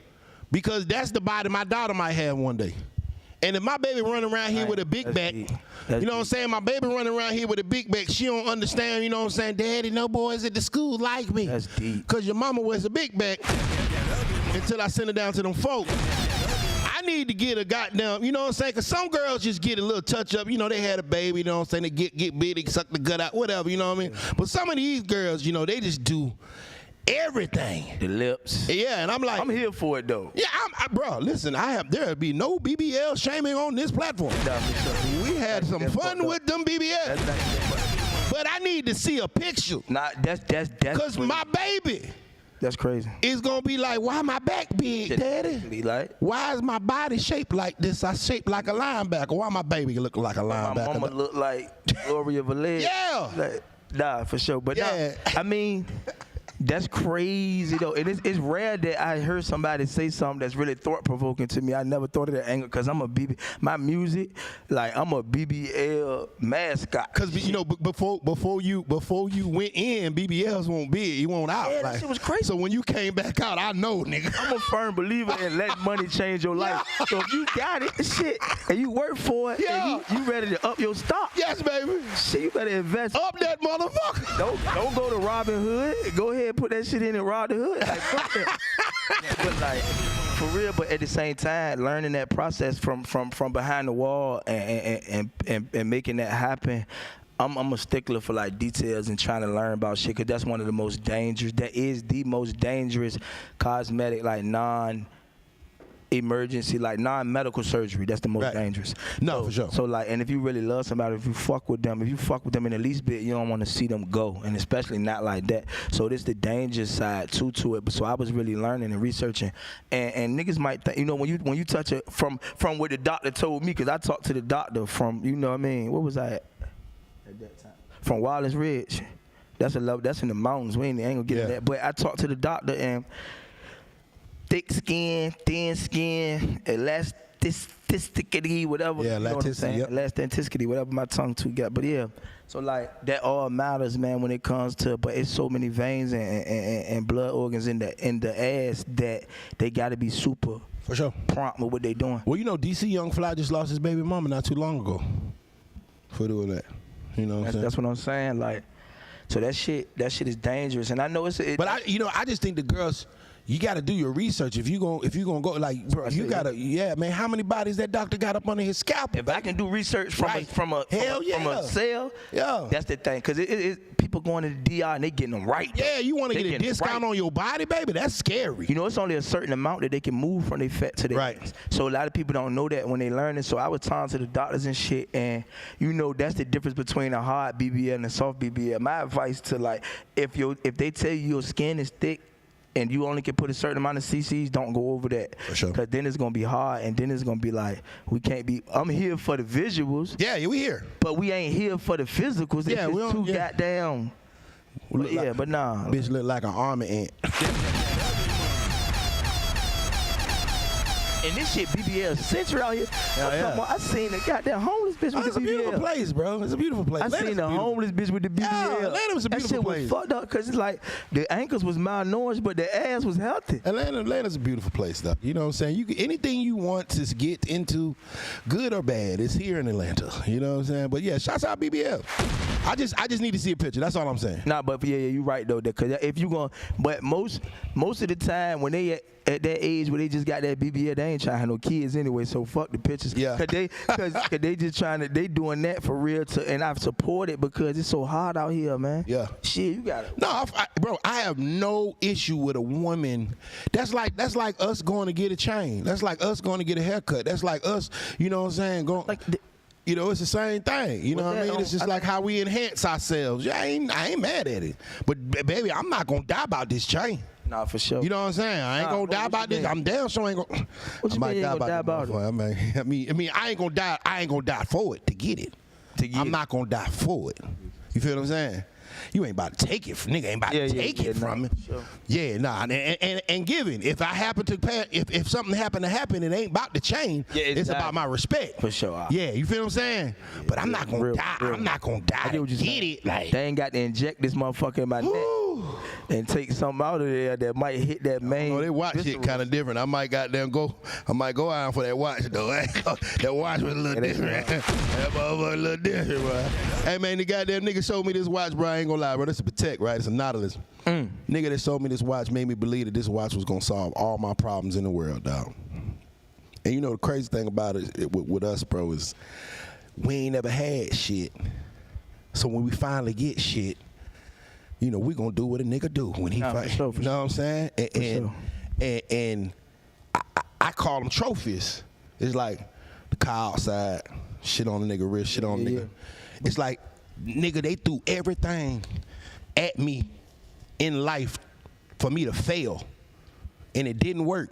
because that's the body my daughter might have one day. And if my baby running around here with a big back, you know what I'm saying? My baby running around here with a big back, she don't understand, you know what I'm saying? Daddy, no boys at the school like me. That's deep. Because your mama wears a big back until I send her down to them folk. I need to get a goddamn, you know what I'm saying? Because some girls just get a little touch up. You know, they had a baby, you know what I'm saying? They get big, they suck the gut out, whatever, you know what I mean? But some of these girls, you know, they just do everything. The lips. Yeah, and I'm like, I'm here for it though. Yeah, bro, listen, there'll be no BBL shaming on this platform. We had some fun with them BBL. But I need to see a picture. Nah, that's because my baby that's crazy. Is gonna be like, why my back big, Daddy? Be like, why is my body shaped like this? I shaped like a linebacker. Why my baby look like a linebacker? My mama look like Gloria Valez. Yeah. Like, nah, for sure. But yeah. nah, I mean, That's crazy though, and it's rare that I heard somebody say something that's really thought provoking to me. I never thought of that angle because I'm a my music, like I'm a BBL mascot. Cause you know before you went in, BBLs won't big, you won't out. Yeah, like, that shit was crazy. So when you came back out, I know, nigga. I'm a firm believer in letting money change your life. So if you got it, shit, and you work for it, and you ready to up your stock. Yes, baby. Shit, you better invest. Up that motherfucker. Don't go to Robin Hood. Go ahead and put that shit in and rob the hood. Like, fuck that. But like, for real, but at the same time, learning that process from behind the wall and making that happen. I'm a stickler for like details and trying to learn about shit, cause that's one of the most dangerous. That is the most dangerous cosmetic, like non-emergency, like non-medical surgery. That's the most dangerous. No, for sure. So like, and if you really love somebody, if you fuck with them in the least bit, you don't want to see them go, and especially not like that. So this the danger side to it. But so I was really learning and researching, and niggas might think, you know, when you touch it from what the doctor told me, cause I talked to the doctor from, you know what I mean, what was I at that time? From Wallace Ridge. That's in the mountains. We ain't gonna get into that. But I talked to the doctor, and thick skin, thin skin, elasticity, whatever. Yeah, you know what I'm saying? Elasticity, whatever my tongue too got. But yeah, so like that all matters, man, when it comes to. But it's so many veins and blood organs in the ass that they gotta be super for sure prompt with what they doing. Well, you know, DC Young Fly just lost his baby mama not too long ago for doing that. You know what I'm saying? That's what I'm saying. Like, so that shit is dangerous, and I know it's. But I just think the girls, you got to do your research. If you gonna go, like, bro, you gotta, man. How many bodies that doctor got up under his scalp? If I can do research from a cell, that's the thing. Cause it people going to the DR and they getting them right. Yeah, you want to get a discount on your body, baby? That's scary. You know, it's only a certain amount that they can move from their fat to their hands. So a lot of people don't know that when they learn it. So I was talking to the doctors and shit, and you know that's the difference between a hard BBL and a soft BBL. My advice to, like, if they tell you your skin is thick and you only can put a certain amount of cc's, don't go over that. For sure. Because then it's going to be hard, and then it's going to be like, we can't be, I'm here for the visuals. Yeah, we here. But we ain't here for the physicals. Yeah, it's too goddamn. But yeah, but nah. Bitch look like an army ant. And this shit BBL central out here. I seen a goddamn homeless bitch with the BBL. It's a beautiful place, bro. It's a beautiful place. I seen a homeless bitch with the BBL. Yeah, Atlanta was a beautiful place. That shit was fucked up because it's like the ankles was malnourished, but the ass was healthy. Atlanta's a beautiful place, though. You know what I'm saying? Anything you want to get into, good or bad, it's here in Atlanta. You know what I'm saying? But yeah, shouts out BBL. I just need to see a picture. That's all I'm saying. Nah, but yeah, you right though. Because if you gonna, but most of the time when they at that age where they just got that BBL, they ain't trying to have no kids anyway, so fuck the pictures. Yeah. Cause they just trying to, they doing that for real and I've supported because it's so hard out here, man. Yeah. Shit, you got it. No, bro, I have no issue with a woman. That's like us going to get a chain. That's like us going to get a haircut. That's like us, you know what I'm saying, you know, it's the same thing. You know what I mean? It's just like how we enhance ourselves. Yeah, I ain't mad at it. But baby, I'm not gonna die about this chain. Nah, for sure. You know what I'm saying? I ain't gonna die about this. I'm damn sure ain't gonna. What you mean you ain't gonna die about it? I mean, I ain't gonna die. I ain't gonna die for it to get it. I'm not gonna die for it. You feel what I'm saying? You ain't about to take it from nigga. Ain't about to take it from me. Sure. Yeah, nah. And giving. If I happen to pass, if something happen to happen, it ain't about the chain. Yeah, it's about my respect. For sure. Yeah, you feel what I'm saying? Yeah, but I'm not gonna die. I'm not gonna die to get it. Like they ain't got to inject this motherfucker in my neck and take something out of there that might hit that main. Oh, they watch shit kind of different. I might go out for that watch though. That watch was a little different. That motherfucker a little different, bro. Hey man, the goddamn nigga showed me this watch, bro. I ain't gonna lie, bro. This is a Patek, right? It's a Nautilus. Nigga that sold me this watch made me believe that this watch was gonna solve all my problems in the world, dog. And you know the crazy thing about it with us, bro, is we ain't never had shit. So when we finally get shit, you know, we gonna do what a nigga do when he fight. Sure, you know what I'm saying? And I call them trophies. It's like the car outside, shit on the nigga wrist, shit on the nigga. It's like, nigga, they threw everything at me in life for me to fail, and it didn't work.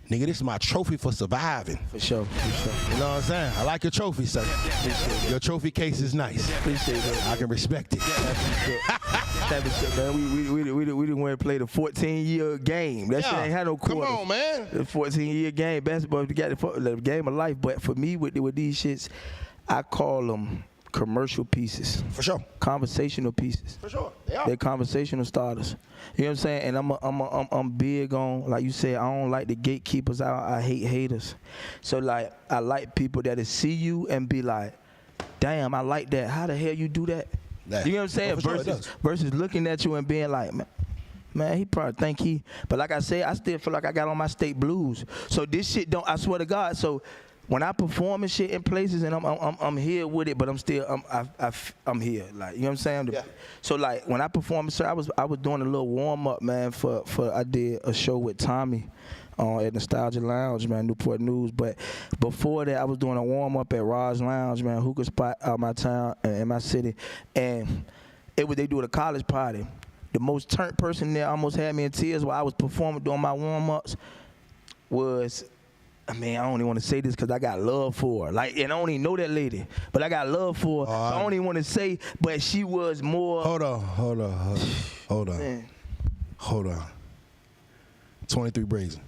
Nigga, this is my trophy for surviving. For sure. You know what I'm saying? I like your trophy, sir. Your trophy case is nice. Appreciate it. I can respect it. type of shit, man. We didn't want to play the 14-year game. That shit ain't had no quarters. Come on, man. The 14-year game, basketball, you got the game of life. But for me, with these shits, I call them commercial pieces. For sure. Conversational pieces. For sure. They are. They're conversational starters. You know what I'm saying? And I'm big on, like you said, I don't like the gatekeepers. I hate haters. So like I like people that'll see you and be like, damn, I like that. How the hell you do that? You know what I'm saying? Versus looking at you and being like, man, he probably think he. But like I said, I still feel like I got on my state blues. So this shit don't. I swear to God. So when I perform and shit in places and I'm here with it, but I'm still I'm here. Like, you know what I'm saying? Yeah. So like when I performed, sir, I was doing a little warm up, man. For I did a show with Tommy at Nostalgia Lounge, man, Newport News. But before that, I was doing a warm up at Raj Lounge, man, hookah spot out my town in my city, and they do a college party. The most turned person there almost had me in tears while I was performing doing my warm ups was. I mean, I don't even want to say this because I got love for her. Like, and I don't even know that lady, but I got love for her. So I don't even want to say, but she was more. Hold on. Man. Hold on. 23 Brazen.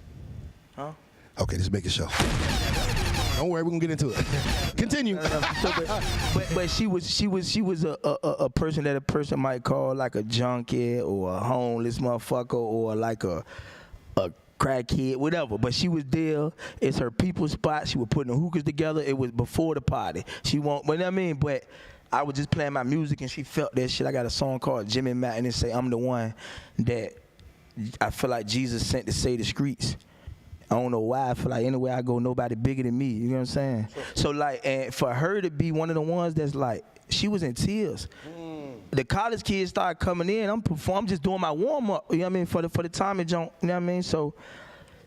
Huh? Okay, just make it show. Don't worry, we're gonna get into it. Continue. But she was a person that a person might call like a junkie or a homeless motherfucker or like a crackhead, whatever. But she was there. It's her people's spot. She was putting the hookahs together. It was before the party. She won't. But I mean, but I was just playing my music and she felt that shit. I got a song called Jimmy Matt and it say I'm the one that I feel like Jesus sent to save the streets. I don't know why. I feel like anywhere I go, nobody bigger than me. You know what I'm saying? Sure. So like, and for her to be one of the ones that's like, she was in tears. The college kids started coming in. I'm just doing my warm up. You know what I mean? For the Tommy joint. You know what I mean? So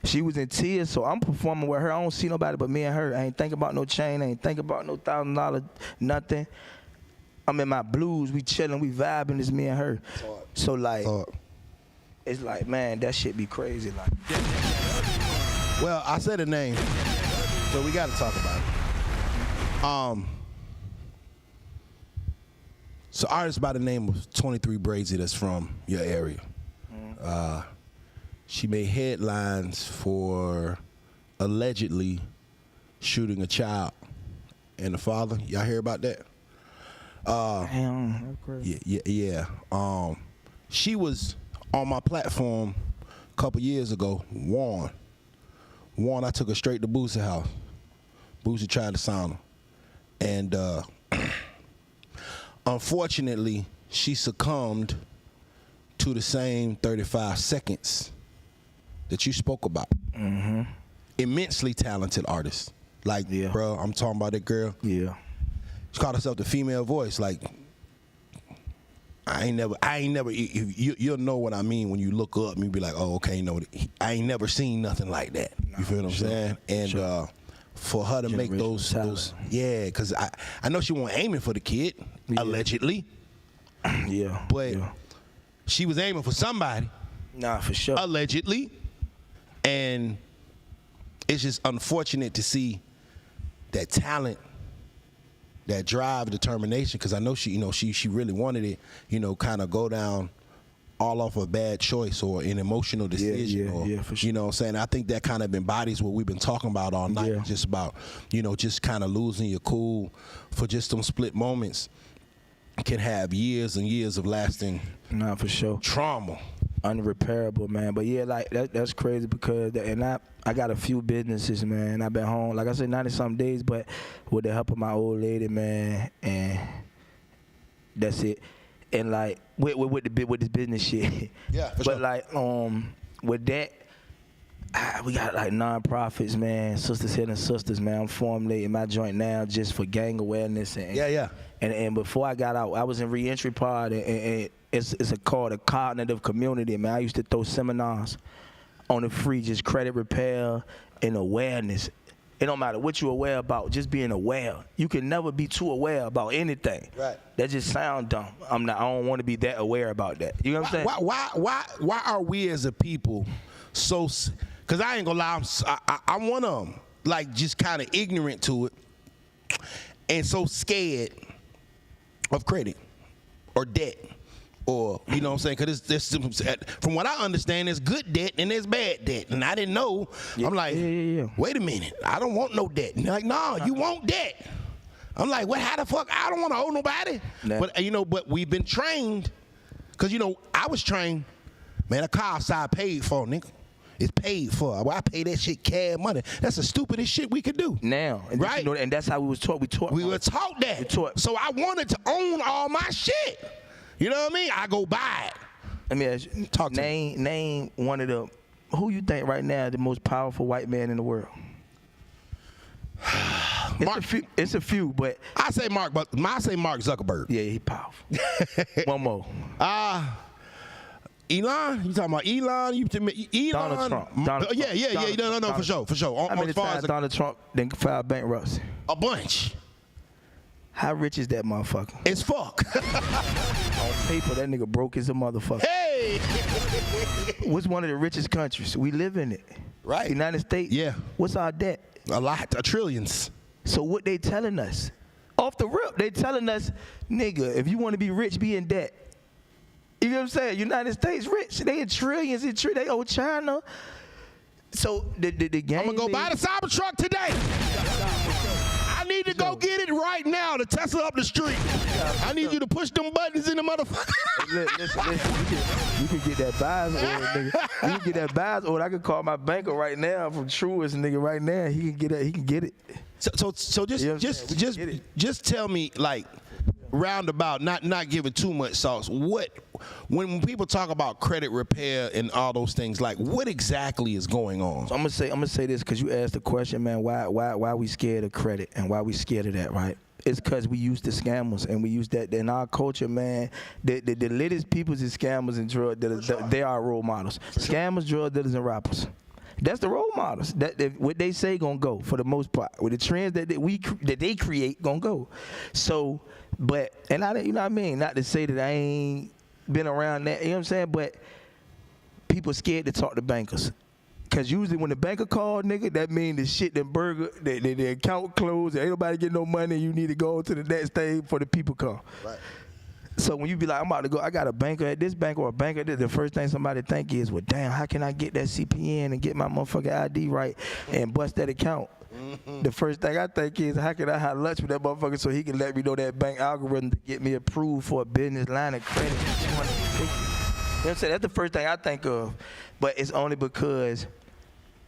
she was in tears. So I'm performing with her. I don't see nobody but me and her. I ain't think about no chain. I ain't think about no $1,000 nothing. I'm in my blues. We chilling. We vibing. It's me and her. So like, it's like, man, that shit be crazy. Like, well, I said a name, so we got to talk about it. So artist by the name of 23 Brazy that's from your area. She made headlines for allegedly shooting a child and the father. Y'all hear about that? damn, crazy. Yeah. She was on my platform a couple years ago. Warren, I took her straight to Boosie house. Boosie tried to sign her. And unfortunately, she succumbed to the same 35 seconds that you spoke about. Mm-hmm. Immensely talented artist. Like, yeah. Bro, I'm talking about that girl. Yeah. She called herself the female voice. Like, I ain't never. You'll know what I mean when you look up and you be like, oh, okay, no, I ain't never seen nothing like that. You feel what I'm saying? And for her to make those, yeah, because I know she wasn't aiming for the kid, allegedly. Yeah. But she was aiming for somebody. Nah, for sure. Allegedly. And it's just unfortunate to see that talent, that drive, determination, because I know she really wanted it, kind of go down all off a bad choice or an emotional decision. Yeah, for sure. You know what I'm saying? I think that kind of embodies what we've been talking about all night. Yeah. Just about, just kind of losing your cool for just some split moments can have years and years of lasting for sure. trauma. Unrepairable, man. But yeah, like that's crazy because I got a few businesses, man. I've been home, like I said, 90-something days, but with the help of my old lady, man, and that's it. And like with this business shit. Yeah, for but sure. like with that, we got like nonprofits, man, Sisters Healing Sisters, man. I'm formulating my joint now just for gang awareness and And before I got out, I was in reentry pod, and it's called a cognitive community, man. I used to throw seminars on the free, just credit repair and awareness. It don't matter what you're aware about, just being aware. You can never be too aware about anything. Right. That just sounds dumb. I don't want to be that aware about that. You know what I'm saying? Why are we as a people so? Because I ain't gonna lie, I'm one of them. Like, just kind of ignorant to it, and so scared of credit or debt Or, you know what I'm saying? Because from what I understand, there's good debt and there's bad debt. And I didn't know. I'm like, wait a minute. I don't want no debt. And they're like, no, you want debt. I'm like, what? How the fuck? I don't want to owe nobody. Nah. But, but we've been trained. Because, I was trained. Man, a car outside paid for, nigga. It's paid for. Well, I pay that shit cash money. That's the stupidest shit we could do. Now. And right? And that's how we was taught. We were taught that. So I wanted to own all my shit. You know what I mean? I go buy it. Let me ask you. Name one of the, who you think right now the most powerful white man in the world? It's a few, but I say Mark Zuckerberg. Yeah, he powerful. One more. Elon? You talking about Elon? Elon? Donald Trump. No, for sure. How many times Donald Trump then filed bankruptcy? A bunch. How rich is that motherfucker? It's fuck. On paper, that nigga broke as a motherfucker. Hey! What's one of the richest countries? We live in it. Right. United States? Yeah. What's our debt? A lot. Trillions. So what they telling us? Off the rip, they telling us, nigga, if you want to be rich, be in debt. You know what I'm saying? United States rich. They in trillions. They owe China. So the game. I'm going to go buy the Cybertruck today. I need to go get it right now, the Tesla up the street. I need you to push them buttons in the motherfucker. Listen, you can get that buys order, nigga. You can get that buys order. I can call my banker right now from Truist, nigga, right now. He can get it. He can get it. So just tell me, like, roundabout, not giving too much sauce. When people talk about credit repair and all those things, like, what exactly is going on? So I'm gonna say this because you asked the question, man. Why we scared of credit and why we scared of that, right? It's because we used to scammers and we use that in our culture, man. The latest peoples is scammers and drug dealers. They are role models. Scammers, drug dealers, and rappers. That's the role models. What they say gonna go for the most part. With the trends that they create gonna go. So, you know what I mean? Not to say that I ain't been around that. You know what I'm saying? But people scared to talk to bankers. Cause usually when the banker called, nigga, that mean the shit, the account closed, ain't nobody get no money. You need to go to the next day before the people come. Right. So when you be like, I'm about to go, I got a banker at this bank or a banker at this, the first thing somebody think is, well, damn, how can I get that CPN and get my motherfucking ID right and bust that account? Mm-hmm. The first thing I think is, how can I have lunch with that motherfucker so he can let me know that bank algorithm to get me approved for a business line of credit? You know what I'm saying? That's the first thing I think of, but it's only because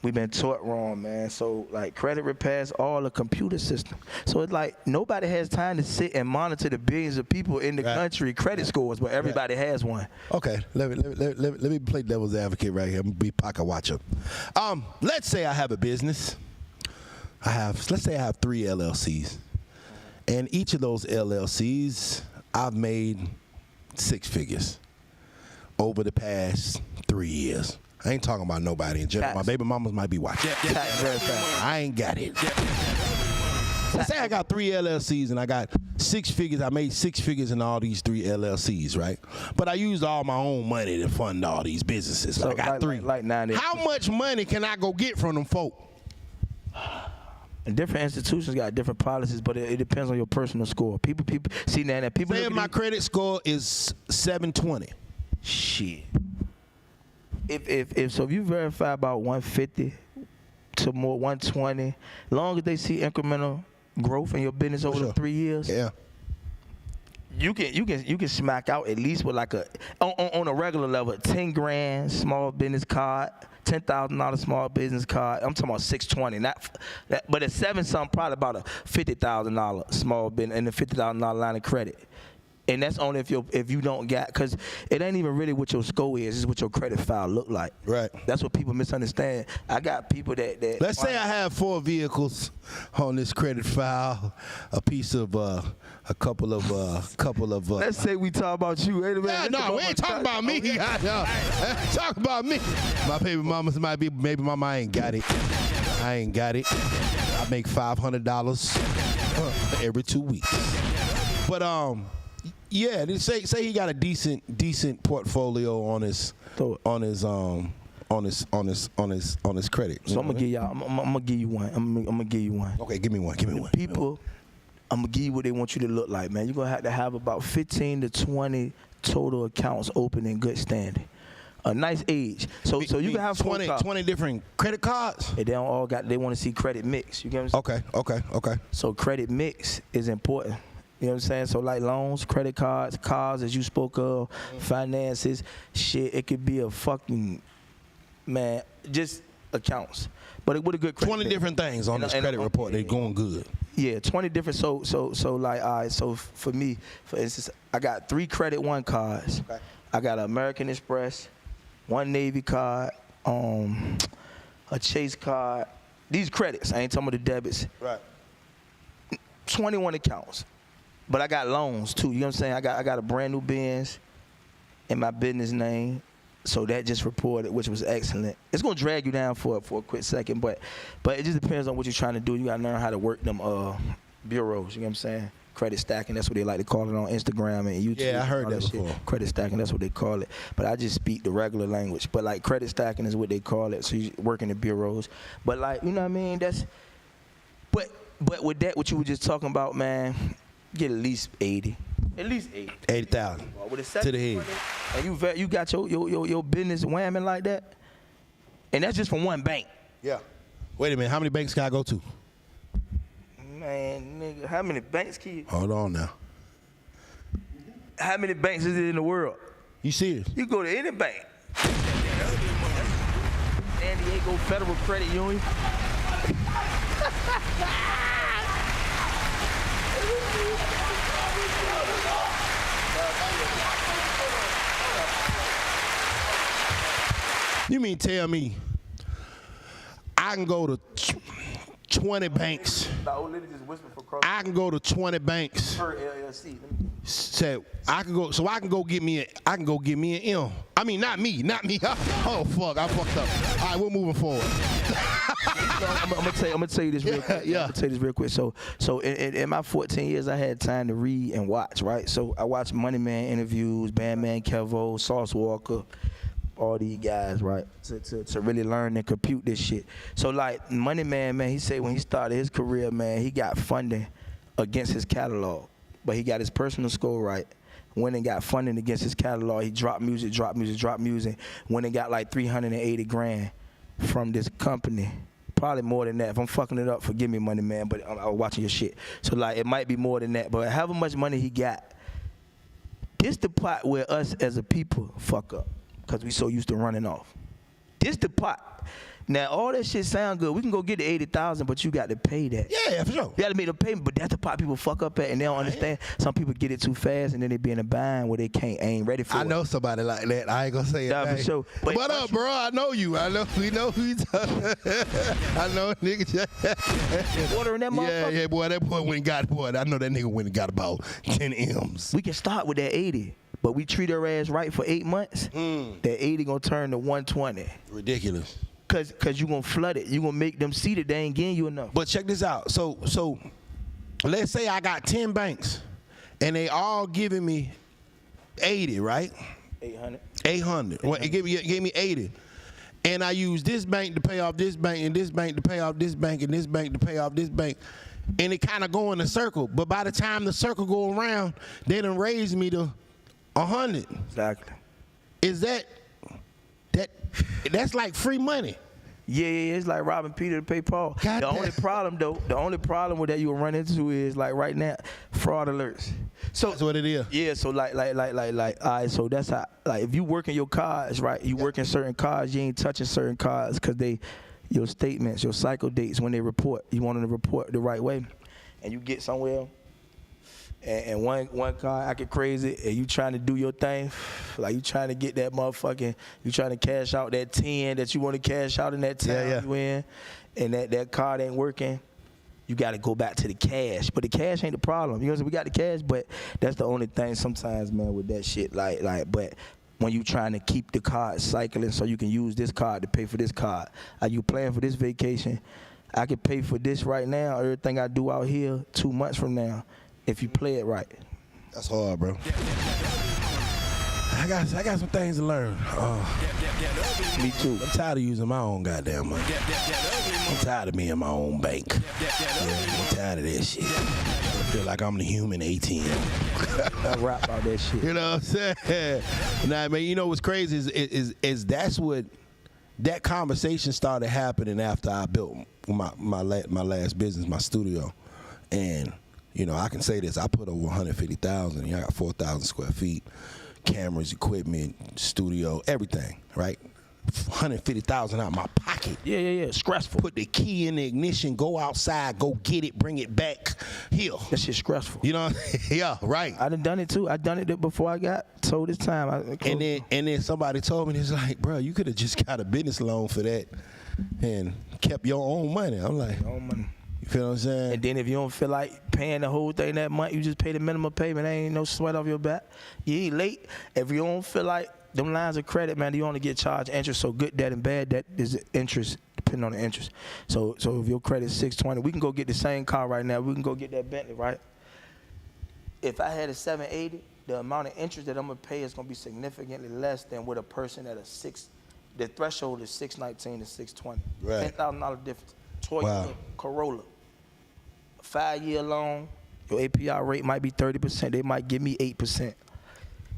we've been taught wrong, man. So, like, credit repairs all a computer system. So it's like nobody has time to sit and monitor the billions of people in the country credit scores, but everybody has one. Okay, let me play devil's advocate right here. I'm gonna be pocket watcher. Let's say I have a business. Let's say I have 3 LLCs, and each of those LLCs I've made 6 figures over the past 3 years. I ain't talking about nobody in general. My baby mamas might be watching. I ain't got it. Let's say I got 3 LLCs and I got 6 figures. I made 6 figures in all these 3 LLCs, right? But I used all my own money to fund all these businesses. So I got 3. Like 90. How much money can I go get from them folk? And different institutions got different policies, but it depends on your personal score. People see now that people. Say if my credit score is 720. Shit. If you verify about 150 to more 120, long as they see incremental growth in your business over the 3 years, you can smack out at least with like on a regular level, 10 grand small business card, $10,000 small business card. I'm talking about 620, but at 7-something, probably about a $50,000 small business and a $50,000 line of credit. And that's only if you don't get, because it ain't even really what your score is, it's what your credit file look like. Right. That's what people misunderstand. I got people that let's say I have 4 vehicles on this credit file, a piece of a couple of let's say we talk about you. Wait a minute. No, we ain't talking about me. Talk about me. My baby mamas might be baby mama. I ain't got it. I make $500 every 2 weeks. But yeah, say he got a decent portfolio on his credit. So I'm gonna give y'all. I'm gonna give you one. I'm gonna give you one. Okay, give me one. People, I'm gonna give you what they want you to look like, man. You're gonna have to have about 15 to 20 total accounts open in good standing. A nice age. So you can have 20 different credit cards? And they don't all got, they want to see credit mix. You get what I'm saying? Okay. So credit mix is important. You know what I'm saying? So like loans, credit cards, cars, as you spoke of, finances, shit, it could be a fucking, man, just accounts. But with a good credit 20 mix. different things on this credit report, they going good. Yeah, 20 different, so like, all right, so for me, for instance, I got 3 Credit One cards. Okay. I got an American Express, 1 Navy card, a Chase card. These credits, I ain't talking about the debits. Right. 21 accounts. But I got loans too, you know what I'm saying? I got a brand new Benz in my business name. So that just reported, which was excellent. It's gonna drag you down for a quick second, but it just depends on what you're trying to do. You gotta learn how to work them bureaus, you know what I'm saying? Credit stacking, that's what they like to call it on Instagram and YouTube. Yeah, I heard that shit. before. Credit stacking, that's what they call it. But I just speak the regular language. But like credit stacking is what they call it. So you work in the bureaus. But like, you know what I mean? That's but with that, what you were just talking about, man, get at least 80. At least 80. 80,000 to the head. And you got your business whamming like that, and that's just from one bank. Yeah. Wait a minute, how many banks can I go to? Man, nigga, how many banks can you? Hold on now. How many banks is it in the world? You serious? You go to any bank. San Diego Federal Credit Union. You mean tell me I can go to 20 banks? The old lady just whispered for cross. I can go to 20 banks. Per LLC. Say I can go get me an M. I mean not me. Oh fuck, I fucked up. All right, we're moving forward. I'm gonna tell you this real quick. Yeah. I'm gonna tell you this real quick. So in my 14 years, I had time to read and watch, right? So I watched Money Man interviews, Bandman Kevo, Sauce Walker, all these guys, right? To really learn and compute this shit. So like Money Man, he said when he started his career, man, he got funding against his catalog, but he got his personal score right. Went and got funding against his catalog. He dropped music. Went and got like 380 grand from this company. Probably more than that. If I'm fucking it up, forgive me, Money Man, but I'm watching your shit. So like it might be more than that, but however much money he got, this the part where us as a people fuck up because we so used to running off. This the part. Now all that shit sound good. We can go get the 80,000, but you got to pay that. Yeah, for sure. You got to make the payment, but that's the part people fuck up at, and they don't understand. Some people get it too fast, and then they be in a bind where they ain't ready for it. I know somebody like that. I ain't gonna say it. Nah, for sure. But what up, bro? I know you. We know who you talking. I know nigga. Ordering that motherfucker. Yeah, boy. That boy went and got I know that nigga went and got about 10 M's. We can start with that 80, but we treat her ass right for 8 months. That 80 gonna turn to 120. Ridiculous. Cause you gonna flood it. You gonna make them see that they ain't getting you enough. But check this out. So let's say I got 10 banks and they all giving me 80, right? 800. Well, it gave me 80. And I use this bank to pay off this bank and this bank to pay off this bank and this bank to pay off this bank. And it kind of go in a circle. But by the time the circle go around, they done raise me to 100. Exactly. Is that's like free money? Yeah, it's like robbing Peter to pay Paul. God the damn. only problem with that you will run into is like right now, fraud alerts. So That's what it is. Yeah, so like, all right, so that's how, like, if you working your cards, right, you working certain cards, you ain't touching certain cards because your statements, your cycle dates, when they report, you want them to report the right way. And you get somewhere, and one card acting crazy, and you trying to do your thing, like you trying to get that motherfucking, you trying to cash out that 10 that you want to cash out in that town you in, and that card ain't working. You got to go back to the cash, but the cash ain't the problem. You know what I'm saying? We got the cash, but that's the only thing sometimes, man, with that shit. Like, but when you trying to keep the card cycling so you can use this card to pay for this card, are you planning for this vacation? I can pay for this right now, everything I do out here 2 months from now, if you play it right. That's hard, bro. I got some things to learn. Me too. I'm tired of using my own goddamn money. I'm tired of being my own bank. Yeah, I'm tired of that shit. feel like I'm the human ATM. I rap about that shit. You know what I'm saying? Nah, man, you know what's crazy is that's what that conversation started happening after I built my last business, my studio. And, you know, I can say this, I put over 150,000, I got 4,000 square feet, cameras, equipment, studio, everything, right? 150,000 out of my pocket. Yeah. Stressful. Put the key in the ignition, go outside, go get it, bring it back here. That shit stressful. You know? Yeah, right. I done it too. I done it before I got told this time. And then somebody told me, it's like, bro, you could have just got a business loan for that and kept your own money. I'm like, your own money. You feel what I'm saying? And then if you don't feel like paying the whole thing that month, you just pay the minimum payment. There ain't no sweat off your back. You ain't late. If you don't feel like them lines of credit, man, you only get charged interest. So good debt and bad debt is interest, depending on the interest. So if your credit's 620, we can go get the same car right now. We can go get that Bentley, right? If I had a 780, the amount of interest that I'm gonna pay is gonna be significantly less than with a person at a the threshold is 619 to 620. Right. $10,000 difference. Toyota Wow. Corolla, 5-year loan, your APR rate might be 30%. They might give me 8%.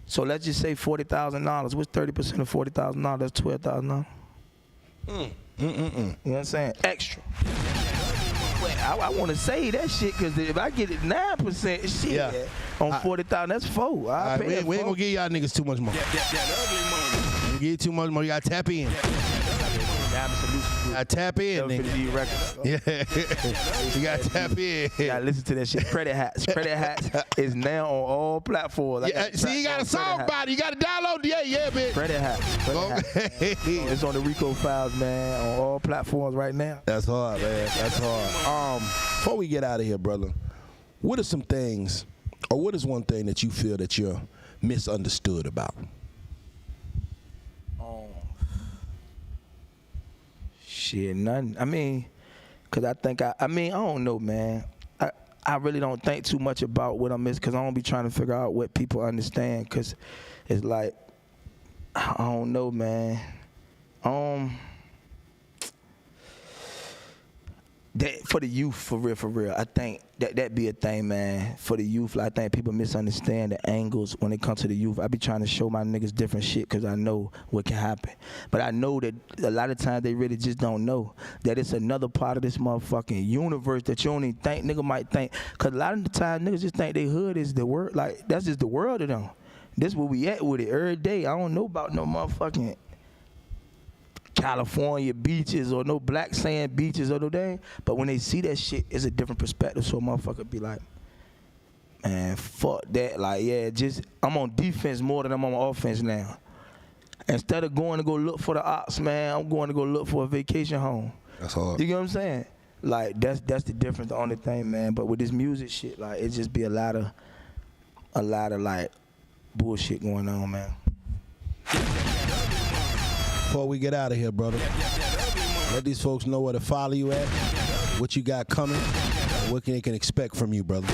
So let's just say $40,000. What's 30% of $40,000? That's $12,000. You know what I'm saying? Extra. I want to say that shit because if I get it 9% shit on 40,000, that's $4. Right, we ain't gonna give y'all niggas too much money. The ugly money. You get too much money, you gotta tap in. I tap in, nigga. Yeah, you gotta tap in. You gotta listen to that shit. Credit Hats. Credit Hats is now on all platforms. See, you got a song about it. You gotta download. Yeah, bitch. Credit Hats. It's on the Rico Files, man, on all platforms right now. That's hard, man. That's hard. Before we get out of here, brother, what are some things, or what is one thing that you feel that you're misunderstood about? Shit, nothing. I mean, cause I think I don't know, man. I really don't think too much about what I'm missing, cause I don't be trying to figure out what people understand, cause it's like, I don't know, man. That for the youth, for real, I think that be a thing, man. For the youth, like, I think people misunderstand the angles when it comes to the youth. I be trying to show my niggas different shit because I know what can happen. But I know that a lot of times they really just don't know that it's another part of this motherfucking universe that you don't even think nigga might think. Because a lot of the time niggas just think they hood is the world. Like, that's just the world to them. This where we at with it every day. I don't know about no motherfucking California beaches or no black sand beaches or no thing. But when they see that shit, it's a different perspective. So a motherfucker be like, man, fuck that. Like, yeah, just I'm on defense more than I'm on offense now. Instead of going to go look for the ops, man, I'm going to go look for a vacation home. That's hard. You get what I'm saying? Like, that's the difference, the only thing, man. But with this music shit, like, it just be a lot of like bullshit going on, man. Before we get out of here, brother, let these folks know where to follow you at, what you got coming, and what they can expect from you, brother.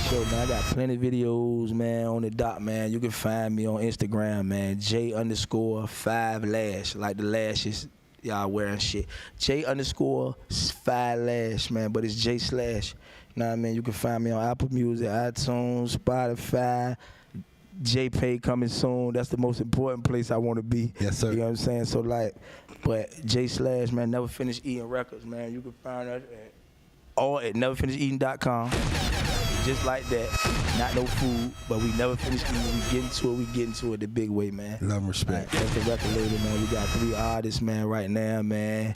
Sure, man, I got plenty of videos, man, on the dot, man. You can find me on Instagram, man, J_5lash, like the lashes y'all wearing shit. J_5lash, man, but it's J/. You know what I mean? You can find me on Apple Music, iTunes, Spotify. JPay coming soon. That's the most important place I want to be. Yes, sir. You know what I'm saying? So, like, but J/, man, Never Finish Eating Records, man. You can find that at neverfinisheating.com. Just like that. Not no food, but we never finish eating. We get into it the big way, man. Love and respect. Like, that's the record label, man. We got 3 artists, man, right now, man.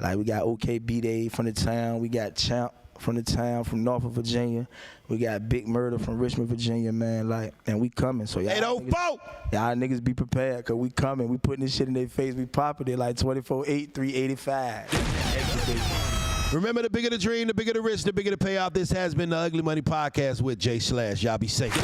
Like, we got OK B-Day from the town. We got Champ from the town, from Norfolk, Virginia. We got Big Murder from Richmond, Virginia, man. Like, and we coming. So y'all niggas be prepared, because we coming. We putting this shit in their face. We popping it like 24/8, 385. Remember, the bigger the dream, the bigger the risk, the bigger the payoff. This has been the Ugly Money Podcast with J/. Y'all be safe.